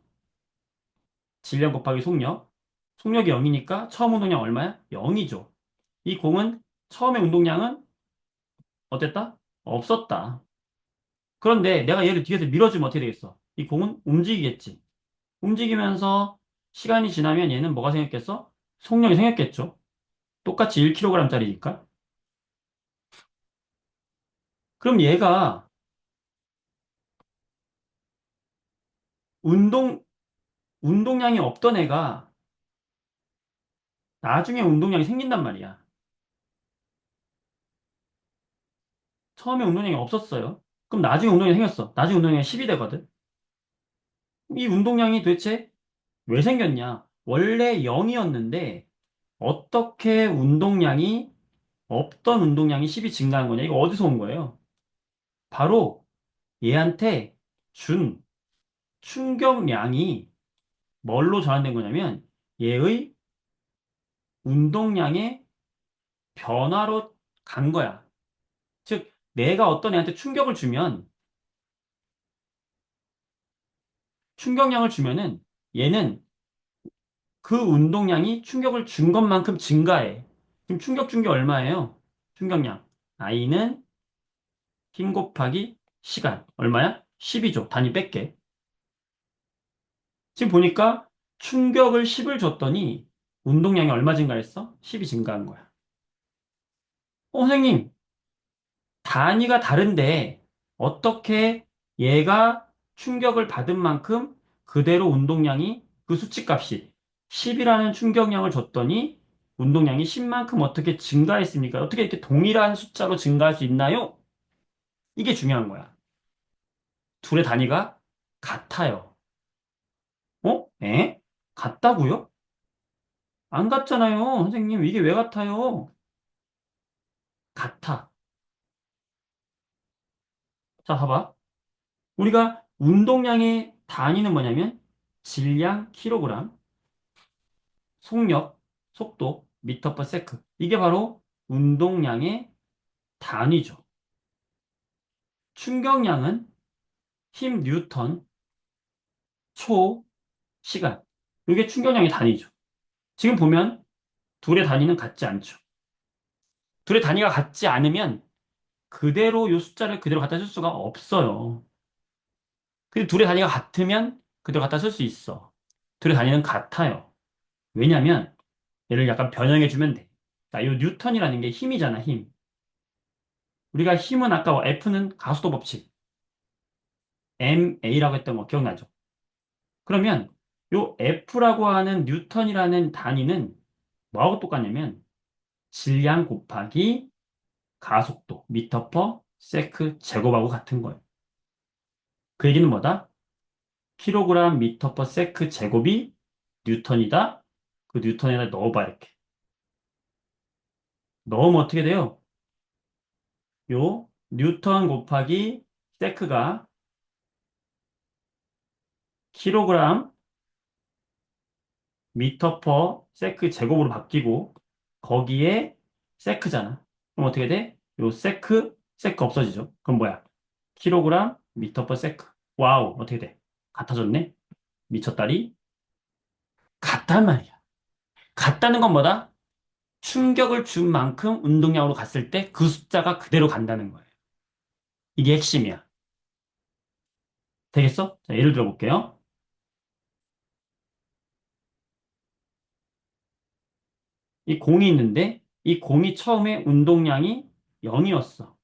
질량 곱하기 속력. 속력이 0이니까 처음 운동량 얼마야? 0이죠. 이 공은 처음에 운동량은 어땠다? 없었다. 그런데 내가 얘를 뒤에서 밀어주면 어떻게 되겠어? 이 공은 움직이겠지. 움직이면서 시간이 지나면 얘는 뭐가 생겼겠어? 속력이 생겼겠죠. 똑같이 1kg짜리니까. 그럼 얘가 운동, 운동량이 없던 애가 나중에 운동량이 생긴단 말이야. 처음에 운동량이 없었어요. 그럼 나중에 운동량이 생겼어. 나중에 운동량이 10이 되거든. 이 운동량이 도대체 왜 생겼냐? 원래 0이었는데 어떻게 운동량이 없던 운동량이 10이 증가한 거냐? 이거 어디서 온 거예요? 바로 얘한테 준 충격량이 뭘로 전환된 거냐면 얘의 운동량의 변화로 간 거야. 즉, 내가 어떤 애한테 충격량을 주면은 얘는 그 운동량이 충격을 준 것만큼 증가해. 그럼 충격 준 게 얼마예요? 충격량. I는 힘 곱하기 시간. 얼마야? 10이죠. 단위 뺄게. 지금 보니까 충격을 10을 줬더니 운동량이 얼마 증가했어? 10이 증가한 거야. 선생님, 단위가 다른데 어떻게 얘가 충격을 받은 만큼 그대로 운동량이 그 수치값이 10이라는 충격량을 줬더니 운동량이 10만큼 어떻게 증가했습니까? 어떻게 이렇게 동일한 숫자로 증가할 수 있나요? 이게 중요한 거야. 둘의 단위가 같아요. 에? 같다고요? 안 같잖아요. 선생님, 이게 왜 같아요? 같아. 자, 봐봐. 우리가 운동량의 단위는 뭐냐면 질량 킬로그램, 속력, 속도, 미터 퍼 세크. 이게 바로 운동량의 단위죠. 충격량은 힘 뉴턴, 초, 시간. 이게 충격량의 단위죠. 지금 보면 둘의 단위는 같지 않죠. 둘의 단위가 같지 않으면 그대로 이 숫자를 그대로 갖다 쓸 수가 없어요. 근데 둘의 단위가 같으면 그대로 갖다 쓸 수 있어. 둘의 단위는 같아요. 왜냐면 얘를 약간 변형해 주면 돼. 자, 이 뉴턴이라는 게 힘이잖아, 힘. 우리가 힘은 아까 F는 가속도 법칙, ma라고 했던 거 기억나죠? 그러면 요 F라고 하는 뉴턴이라는 단위는 뭐하고 똑같냐면 질량 곱하기 가속도 미터 퍼 세크 제곱하고 같은 거예요. 그 얘기는 뭐다? 킬로그램 미터 퍼 세크 제곱이 뉴턴이다. 그 뉴턴에다 넣어봐 이렇게. 넣으면 어떻게 돼요? 요 뉴턴 곱하기 세크가 킬로그램 미터 퍼 세크 제곱으로 바뀌고 거기에 세크잖아. 그럼 어떻게 돼? 요 세크 없어지죠. 그럼 뭐야? 킬로그램 미터 퍼 세크. 와우, 어떻게 돼? 같아졌네? 미쳤다리? 같단 말이야. 같다는 건 뭐다? 충격을 준 만큼 운동량으로 갔을 때 그 숫자가 그대로 간다는 거예요. 이게 핵심이야. 되겠어? 자, 예를 들어 볼게요. 이 공이 있는데 이 공이 처음에 운동량이 0이었어.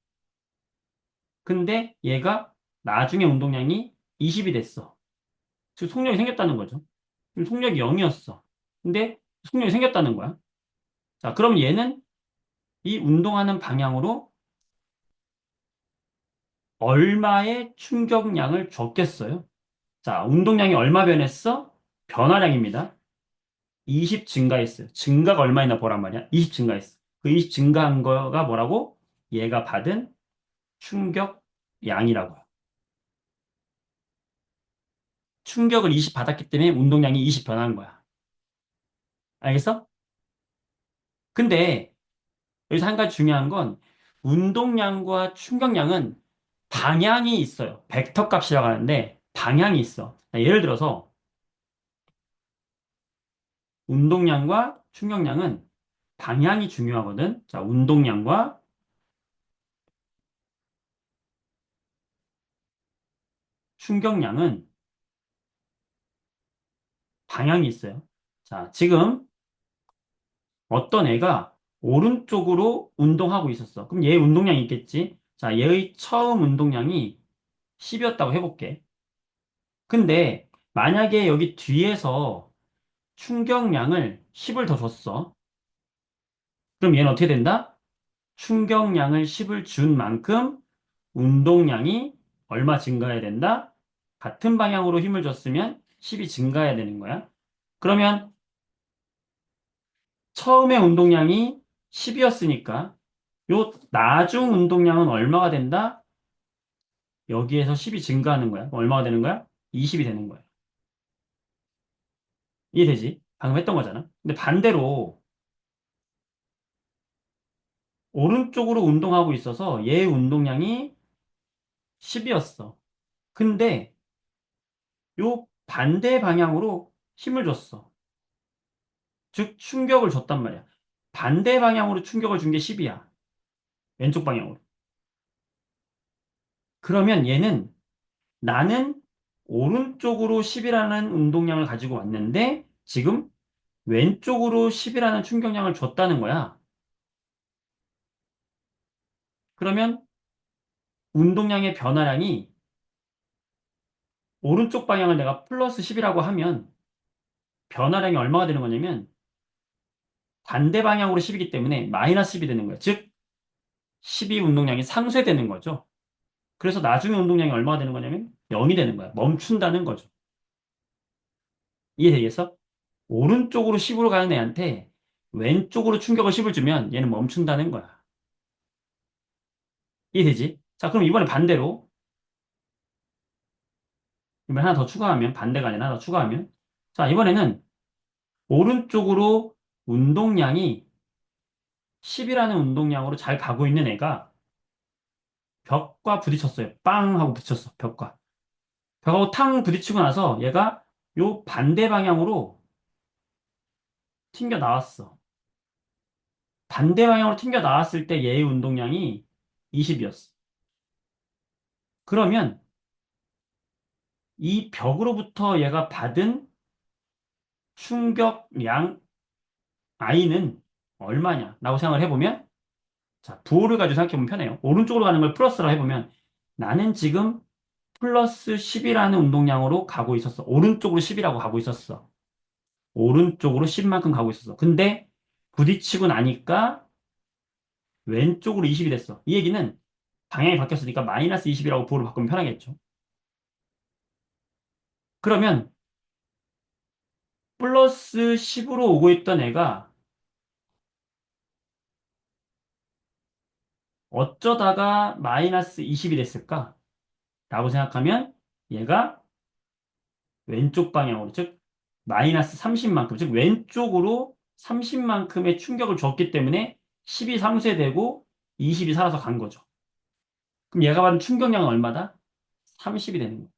근데 얘가 나중에 운동량이 20이 됐어. 즉 속력이 생겼다는 거죠. 그럼 속력이 0이었어. 근데 속력이 생겼다는 거야. 자, 그럼 얘는 이 운동하는 방향으로 얼마의 충격량을 줬겠어요? 자, 운동량이 얼마 변했어? 변화량입니다. 20 증가했어요. 증가가 얼마나 보란 말이야? 20 증가했어. 그 20 증가한 거가 뭐라고? 얘가 받은 충격량이라고요. 충격을 20 받았기 때문에 운동량이 20 변한 거야. 알겠어? 근데 여기서 한 가지 중요한 건 운동량과 충격량은 방향이 있어요. 벡터 값이라고 하는데 방향이 있어. 자, 예를 들어서 운동량과 충격량은 방향이 중요하거든. 자, 운동량과 충격량은 방향이 있어요. 자, 지금 어떤 애가 오른쪽으로 운동하고 있었어. 그럼 얘 운동량이 있겠지? 자, 얘의 처음 운동량이 10이었다고 해볼게. 근데 만약에 여기 뒤에서 충격량을 10을 더 줬어. 그럼 얘는 어떻게 된다? 충격량을 10을 준 만큼 운동량이 얼마 증가해야 된다? 같은 방향으로 힘을 줬으면 10이 증가해야 되는 거야. 그러면 처음에 운동량이 10이었으니까 요 나중 운동량은 얼마가 된다? 여기에서 10이 증가하는 거야. 그럼 얼마가 되는 거야? 20이 되는 거야. 이해되지? 방금 했던 거잖아. 근데 반대로 오른쪽으로 운동하고 있어서 얘 운동량이 10이었어. 근데 요 반대 방향으로 힘을 줬어. 즉 충격을 줬단 말이야. 반대 방향으로 충격을 준 게 10이야. 왼쪽 방향으로. 그러면 얘는 나는 오른쪽으로 10이라는 운동량을 가지고 왔는데 지금 왼쪽으로 10이라는 충격량을 줬다는 거야. 그러면 운동량의 변화량이 오른쪽 방향을 내가 플러스 10이라고 하면 변화량이 얼마가 되는 거냐면 반대 방향으로 10이기 때문에 마이너스 10이 되는 거야. 즉 12 운동량이 상쇄되는 거죠. 그래서 나중에 운동량이 얼마가 되는 거냐면 0이 되는 거야. 멈춘다는 거죠. 이해되겠어? 오른쪽으로 10으로 가는 애한테 왼쪽으로 충격을 10을 주면 얘는 멈춘다는 거야. 이해되지? 자, 그럼 이번에 반대로 이번에 하나 더 추가하면 반대가 아니라 하나 더 추가하면 자, 이번에는 오른쪽으로 운동량이 10이라는 운동량으로 잘 가고 있는 애가 벽과 부딪혔어요. 빵 하고 부딪혔어. 벽과. 벽하고 탕 부딪히고 나서 얘가 요 반대 방향으로 튕겨 나왔어. 반대 방향으로 튕겨 나왔을 때 얘의 운동량이 20이었어. 그러면 이 벽으로부터 얘가 받은 충격량 I는 얼마냐? 라고 생각을 해보면, 자, 부호를 가지고 생각해보면 편해요. 오른쪽으로 가는 걸 플러스라고 해보면, 나는 지금 플러스 10이라는 운동량으로 가고 있었어. 오른쪽으로 10이라고 가고 있었어. 오른쪽으로 10만큼 가고 있었어. 근데 부딪히고 나니까 왼쪽으로 20이 됐어. 이 얘기는 방향이 바뀌었으니까 마이너스 20이라고 부호를 바꾸면 편하겠죠. 그러면 플러스 10으로 오고 있던 애가 어쩌다가 마이너스 20이 됐을까? 라고 생각하면 얘가 왼쪽 방향으로, 즉, 마이너스 30만큼, 즉, 왼쪽으로 30만큼의 충격을 줬기 때문에 10이 상쇄되고 20이 살아서 간 거죠. 그럼 얘가 받은 충격량은 얼마다? 30이 되는 거예요.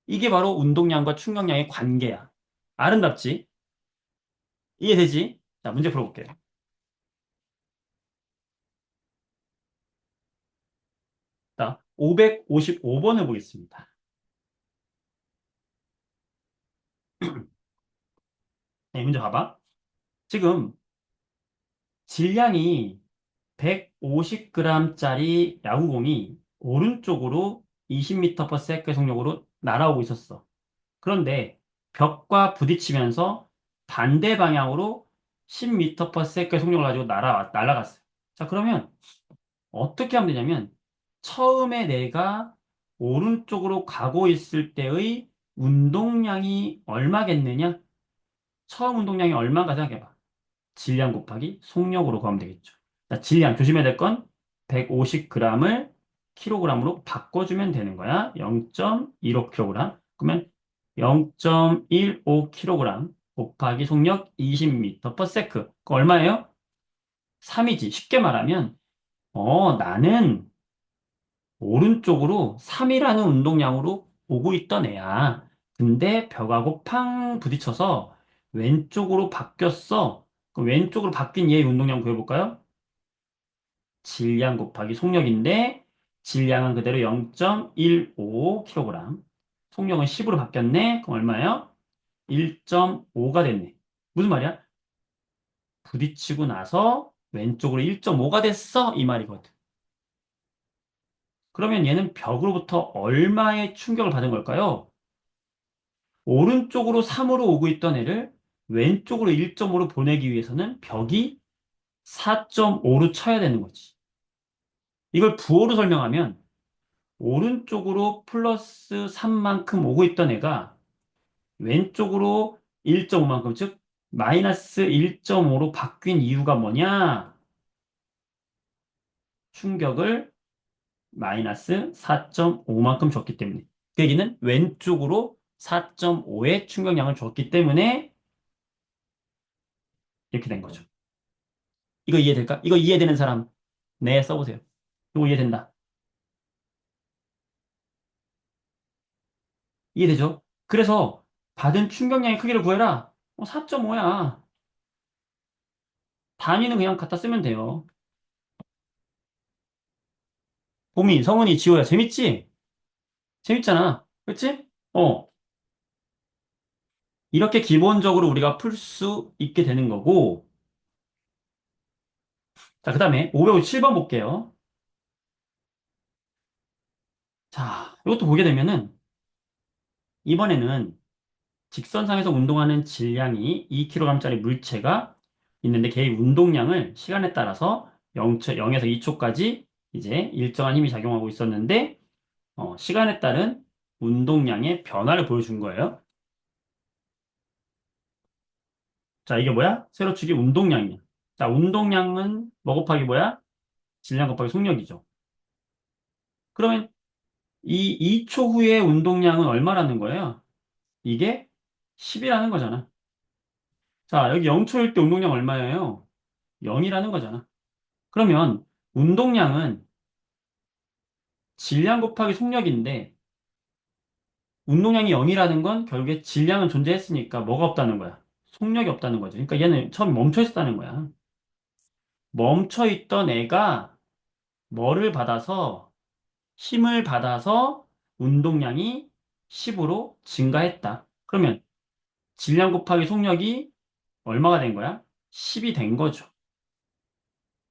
이게 바로 운동량과 충격량의 관계야. 아름답지? 이해되지? 자, 문제 풀어볼게요. 자, 555번을 보겠습니다. 네, 문제 봐봐. 지금 질량이 150g짜리 야구공이 오른쪽으로 20m/s 속력으로 날아오고 있었어. 그런데 벽과 부딪히면서 반대 방향으로 10m/s 속력을 가지고 날아갔어요. 자, 그러면 어떻게 하면 되냐면 처음에 내가 오른쪽으로 가고 있을 때의 운동량이 얼마겠느냐? 처음 운동량이 얼마인가 생각해봐. 질량 곱하기 속력으로 구하면 되겠죠. 자, 질량 조심해야 될 건 150g을 킬로그램으로 바꿔주면 되는 거야. 0.15kg. 그러면 0.15kg 곱하기 속력 20m/s. 그 얼마예요? 3이지. 쉽게 말하면 나는 오른쪽으로 3이라는 운동량으로 오고 있던 애야. 근데 벽하고 팡 부딪혀서 왼쪽으로 바뀌었어. 그럼 왼쪽으로 바뀐 얘의 운동량 구해볼까요? 질량 곱하기 속력인데 질량은 그대로 0.15kg. 속력은 10으로 바뀌었네. 그럼 얼마예요? 1.5가 됐네. 무슨 말이야? 부딪히고 나서 왼쪽으로 1.5가 됐어. 이 말이거든. 그러면 얘는 벽으로부터 얼마의 충격을 받은 걸까요? 오른쪽으로 3으로 오고 있던 애를 왼쪽으로 1.5로 보내기 위해서는 벽이 4.5로 쳐야 되는 거지. 이걸 부호로 설명하면 오른쪽으로 플러스 3만큼 오고 있던 애가 왼쪽으로 1.5만큼, 즉 마이너스 1.5로 바뀐 이유가 뭐냐? 충격을 마이너스 4.5만큼 줬기 때문에. 그 얘기는 왼쪽으로 4.5의 충격량을 줬기 때문에 이렇게 된 거죠. 이거 이해될까? 이거 이해되는 사람, 네, 써보세요. 이거 이해된다. 이해되죠? 그래서 받은 충격량의 크기를 구해라. 4.5야. 단위는 그냥 갖다 쓰면 돼요. 봄이, 성은이, 지호야. 재밌지? 재밌잖아. 그치? 이렇게 기본적으로 우리가 풀 수 있게 되는 거고. 자, 그 다음에 557번 볼게요. 자, 이것도 보게 되면은, 이번에는 직선상에서 운동하는 질량이 2kg짜리 물체가 있는데 걔의 운동량을 시간에 따라서 0에서 2초까지 이제 일정한 힘이 작용하고 있었는데, 시간에 따른 운동량의 변화를 보여준 거예요. 자, 이게 뭐야? 세로축이 운동량이야. 자, 운동량은 뭐 곱하기 뭐야? 질량 곱하기 속력이죠. 그러면 이 2초 후의 운동량은 얼마라는 거예요? 이게 10이라는 거잖아. 자, 여기 0초일 때 운동량 얼마예요? 0이라는 거잖아. 그러면 운동량은 질량 곱하기 속력인데 운동량이 0이라는 건 결국에 질량은 존재했으니까 뭐가 없다는 거야? 속력이 없다는 거지. 그러니까 얘는 처음 멈춰 있었다는 거야. 멈춰 있던 애가 뭐를 받아서 힘을 받아서 운동량이 10으로 증가했다. 그러면 질량 곱하기 속력이 얼마가 된 거야? 10이 된 거죠.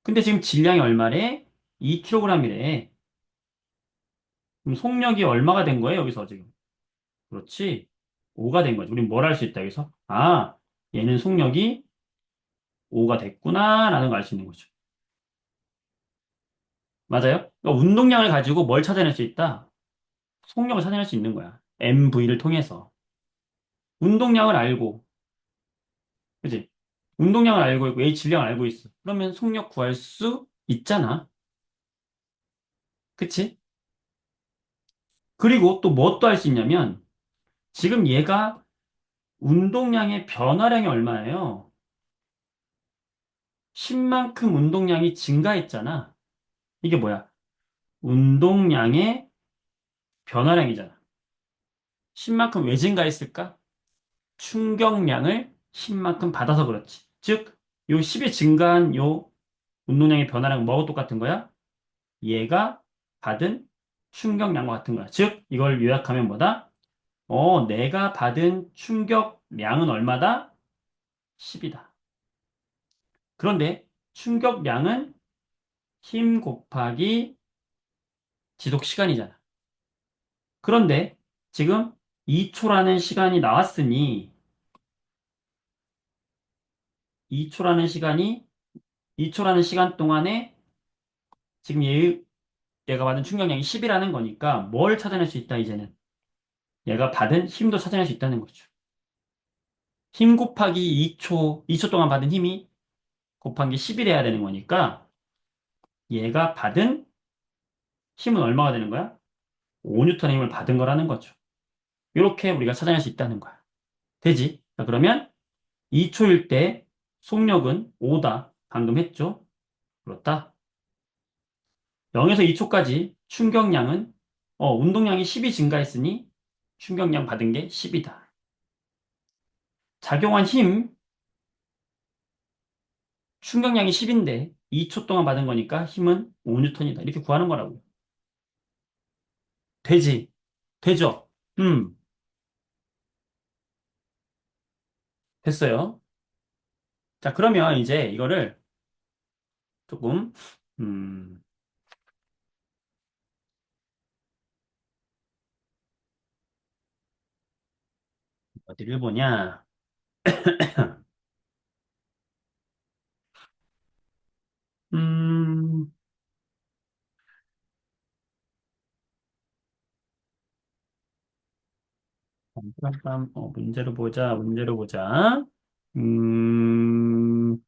근데 지금 질량이 얼마래? 2kg이래. 그럼 속력이 얼마가 된 거예요, 여기서 지금? 그렇지. 5가 된 거지. 우린 뭘 알 수 있다, 여기서? 아, 얘는 속력이 5가 됐구나라는 걸 알 수 있는 거죠. 맞아요? 그러니까 운동량을 가지고 뭘 찾아낼 수 있다? 속력을 찾아낼 수 있는 거야. MV를 통해서. 운동량을 알고, 그지? 운동량을 알고 있고, A 질량을 알고 있어. 그러면 속력 구할 수 있잖아. 그치? 그리고 또 뭐 또 할 수 있냐면, 지금 얘가 운동량의 변화량이 얼마예요? 10만큼 운동량이 증가했잖아. 이게 뭐야? 운동량의 변화량이잖아. 10만큼 왜 증가했을까? 충격량을 10만큼 받아서 그렇지. 즉, 요 10이 증가한 요 운동량의 변화량 뭐하고 똑같은 거야? 얘가 받은 충격량과 같은 거야. 즉, 이걸 요약하면 뭐다? 내가 받은 충격량은 얼마다? 10이다. 그런데 충격량은 힘 곱하기 지속 시간이잖아. 그런데 지금 2초라는 시간이 나왔으니 2초라는 시간이 2초라는 시간 동안에 지금 얘가 받은 충격량이 10이라는 거니까 뭘 찾아낼 수 있다 이제는 얘가 받은 힘도 찾아낼 수 있다는 거죠. 힘 곱하기 2초 동안 받은 힘이 곱한 게 10이 돼야 되는 거니까 얘가 받은 힘은 얼마가 되는 거야? 5뉴턴의 힘을 받은 거라는 거죠. 이렇게 우리가 찾아낼 수 있다는 거야. 되지? 자, 그러면 2초일 때 속력은 5다. 방금 했죠? 그렇다. 0에서 2초까지 충격량은 운동량이 10이 증가했으니 충격량 받은 게 10이다. 작용한 힘 충격량이 10인데 2초 동안 받은 거니까 힘은 5뉴턴이다. 이렇게 구하는 거라고. 되지? 되죠? 음, 됐어요. 자, 그러면 이제 이거를 조금 음, 어디를 보냐? 음, 문제로 보자, 문제로 보자. 음,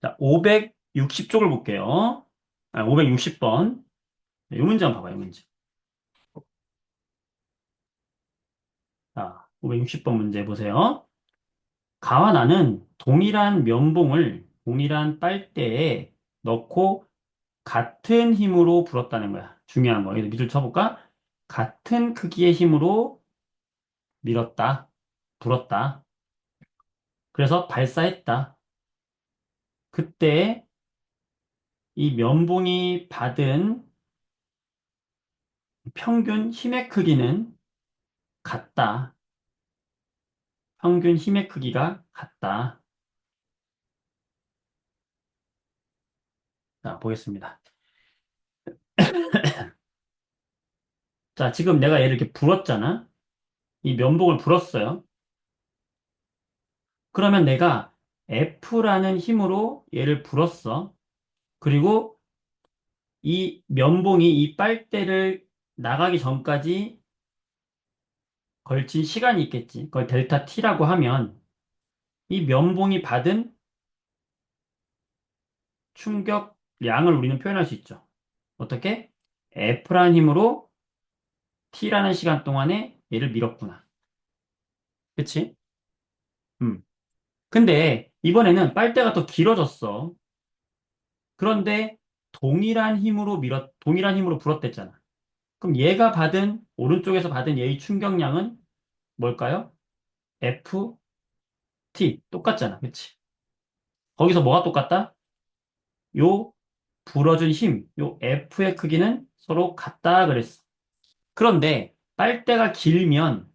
자, 560쪽을 볼게요. 560번. 이 문제 한번 봐봐요, 문제. 자, 560번 문제 보세요. 가와 나는 동일한 면봉을 동일한 빨대에 넣고 같은 힘으로 불었다는 거야. 중요한 거. 여기서 밑줄 쳐볼까? 같은 크기의 힘으로 밀었다. 불었다. 그래서 발사했다. 그때 이 면봉이 받은 평균 힘의 크기는 같다. 평균 힘의 크기가 같다. 자, 보겠습니다. 자, 지금 내가 얘를 이렇게 불었잖아. 이 면봉을 불었어요. 그러면 내가 F라는 힘으로 얘를 불었어. 그리고 이 면봉이 이 빨대를 나가기 전까지 걸친 시간이 있겠지. 그걸 델타 T라고 하면 이 면봉이 받은 충격량을 우리는 표현할 수 있죠. 어떻게? F라는 힘으로 T라는 시간 동안에 얘를 밀었구나. 그치? 음. 근데 이번에는 빨대가 더 길어졌어. 그런데 동일한 힘으로 불었댔잖아. 그럼 얘가 받은, 오른쪽에서 받은 얘의 충격량은 뭘까요? FT. 똑같잖아. 그치? 거기서 뭐가 똑같다? 요 불어준 힘, 요 F의 크기는 서로 같다 그랬어. 그런데 빨대가 길면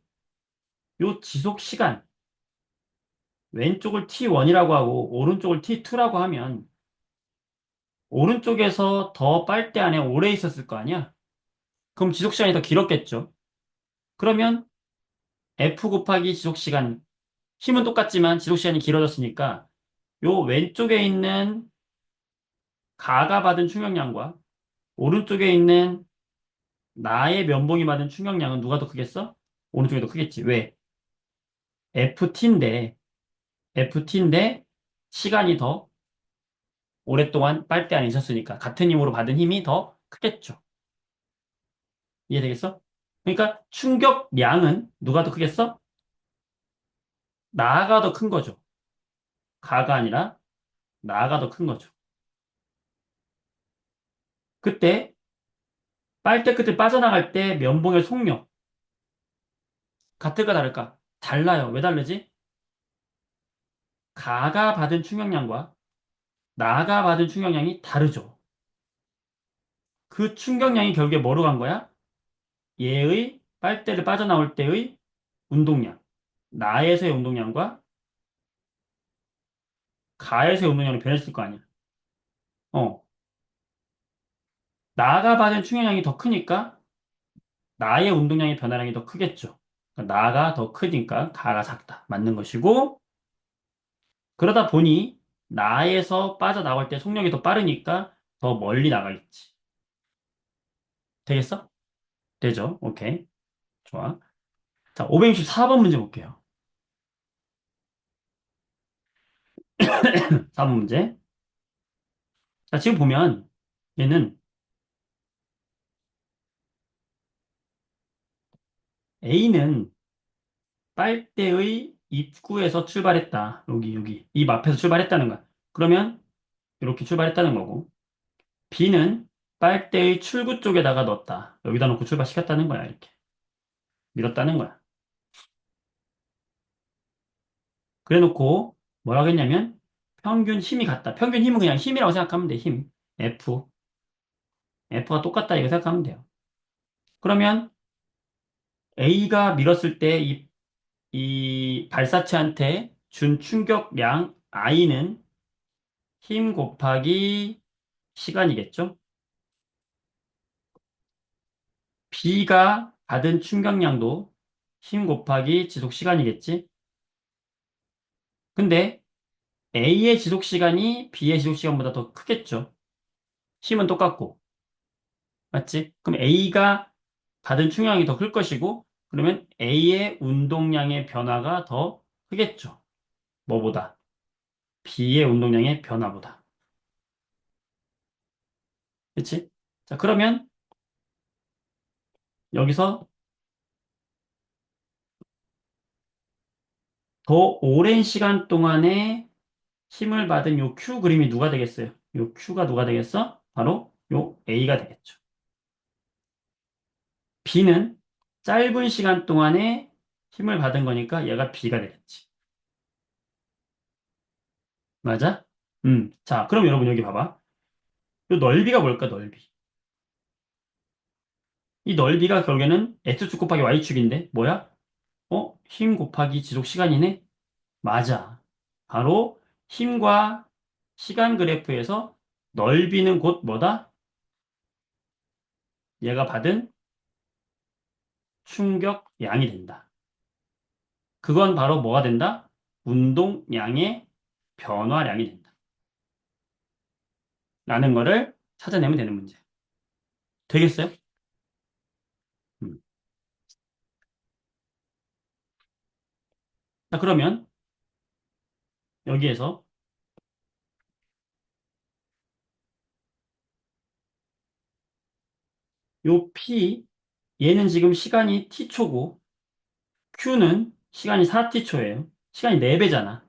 요 지속 시간, 왼쪽을 T1이라고 하고 오른쪽을 T2라고 하면 오른쪽에서 더 빨대 안에 오래 있었을 거 아니야? 그럼 지속 시간이 더 길었겠죠. 그러면 F 곱하기 지속 시간, 힘은 똑같지만 지속 시간이 길어졌으니까 요 왼쪽에 있는 가가 받은 충격량과 오른쪽에 있는 나의 면봉이 받은 충격량은 누가 더 크겠어? 오른쪽이 더 크겠지. 왜? FT인데, FT인데 시간이 더 오랫동안 빨대 안에 있었으니까 같은 힘으로 받은 힘이 더 크겠죠. 이해되겠어? 그러니까 충격량은 누가 더 크겠어? 나가 더 큰 거죠. 가가 아니라 나가 더 큰 거죠. 그때 빨대 끝을 빠져나갈 때 면봉의 속력 같을까 다를까? 달라요. 왜 다르지? 가가 받은 충격량과 나가 받은 충격량이 다르죠. 그 충격량이 결국에 뭐로 간 거야? 얘의 빨대를 빠져나올 때의 운동량. 나에서의 운동량과 가에서의 운동량으로 변했을 거 아니야. 어. 나가 받은 충격량이 더 크니까 나의 운동량의 변화량이 더 크겠죠. 그러니까 나가 더 크니까 가가 작다. 맞는 것이고, 그러다 보니 나에서 빠져나올 때 속력이 더 빠르니까 더 멀리 나가겠지. 되겠어? 되죠? 오케이. 좋아. 자, 564번 문제 볼게요. 4번 문제. 자, 지금 보면 얘는 A는 빨대의 입구에서 출발했다. 여기. 입 앞에서 출발했다는 거야. 그러면 이렇게 출발했다는 거고. B는 빨대의 출구 쪽에다가 넣었다. 여기다 놓고 출발시켰다는 거야. 이렇게. 밀었다는 거야. 그래 놓고 뭐라고 했냐면 평균 힘이 같다. 평균 힘은 그냥 힘이라고 생각하면 돼. 힘. F. F가 똑같다. 이거 생각하면 돼요. 그러면 A가 밀었을 때 이 발사체한테 준 충격량 I는 힘 곱하기 시간이겠죠? B가 받은 충격량도 힘 곱하기 지속 시간이겠지? 근데 A의 지속 시간이 B의 지속 시간보다 더 크겠죠? 힘은 똑같고. 맞지? 그럼 A가 받은 충격량이 더 클 것이고, 그러면 A의 운동량의 변화가 더 크겠죠? 뭐보다? B의 운동량의 변화보다. 그치? 자, 그러면 여기서 더 오랜 시간 동안에 힘을 받은 요 Q 그림이 누가 되겠어요? 요 Q가 누가 되겠어? 바로 요 A가 되겠죠. B는 짧은 시간 동안에 힘을 받은 거니까 얘가 B가 되겠지. 맞아? 자, 그럼 여러분 여기 봐봐. 요 넓이가 뭘까, 넓이? 이 넓이가 결국에는 X축 곱하기 Y축인데, 뭐야? 힘 곱하기 지속 시간이네? 맞아. 바로 힘과 시간 그래프에서 넓이는 곧 뭐다? 얘가 받은 충격량이 된다. 그건 바로 뭐가 된다? 운동량의 변화량이 된다. 라는 거를 찾아내면 되는 문제. 되겠어요? 음. 자, 그러면 여기에서 요 P, 얘는 지금 시간이 T초고, Q는 시간이 4T초예요. 시간이 4배잖아.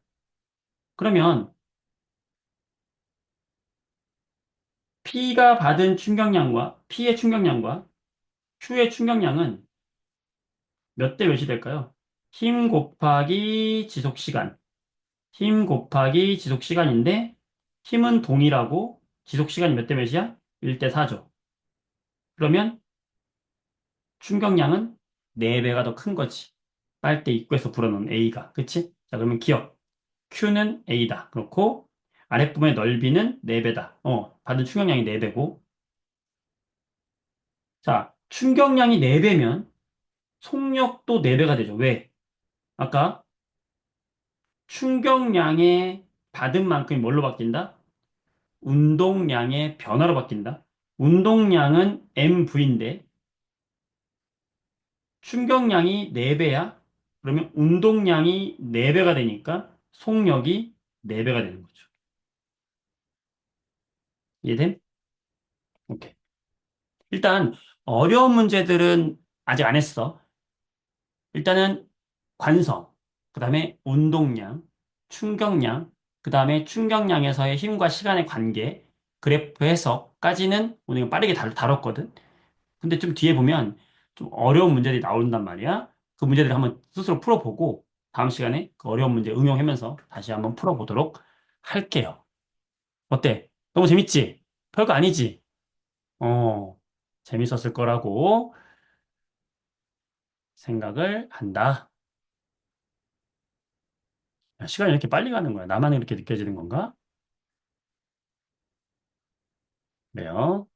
그러면 P가 받은 충격량과 P의 충격량과 Q의 충격량은 몇 대 몇이 될까요? 힘 곱하기 지속 시간. 힘 곱하기 지속 시간인데 힘은 동일하고 지속 시간이 몇 대 몇이야? 1대 4죠. 그러면 충격량은 4배가 더 큰 거지. 빨대 입구에서 불어넣은 A가. 그치? 자, 그러면 기억. Q는 A다. 그렇고 아랫부분의 넓이는 4배다. 받은 충격량이 4배고. 자, 충격량이 4배면 속력도 4배가 되죠. 왜? 아까 충격량의 받은 만큼이 뭘로 바뀐다? 운동량의 변화로 바뀐다. 운동량은 mv인데 충격량이 4배야? 그러면 운동량이 4배가 되니까 속력이 4배가 되는 거죠. 이해됨? 오케이. 일단 어려운 문제들은 아직 안 했어. 일단은 관성, 그 다음에 운동량, 충격량, 그 다음에 충격량에서의 힘과 시간의 관계, 그래프 해석까지는 오늘 빠르게 다뤘거든. 근데 좀 뒤에 보면 좀 어려운 문제들이 나온단 말이야. 그 문제들을 한번 스스로 풀어보고 다음 시간에 그 어려운 문제 응용하면서 다시 한번 풀어보도록 할게요. 어때? 너무 재밌지? 별거 아니지? 어, 재밌었을 거라고 생각을 한다. 야, 시간이 이렇게 빨리 가는 거야. 나만 이렇게 느껴지는 건가? 그래요.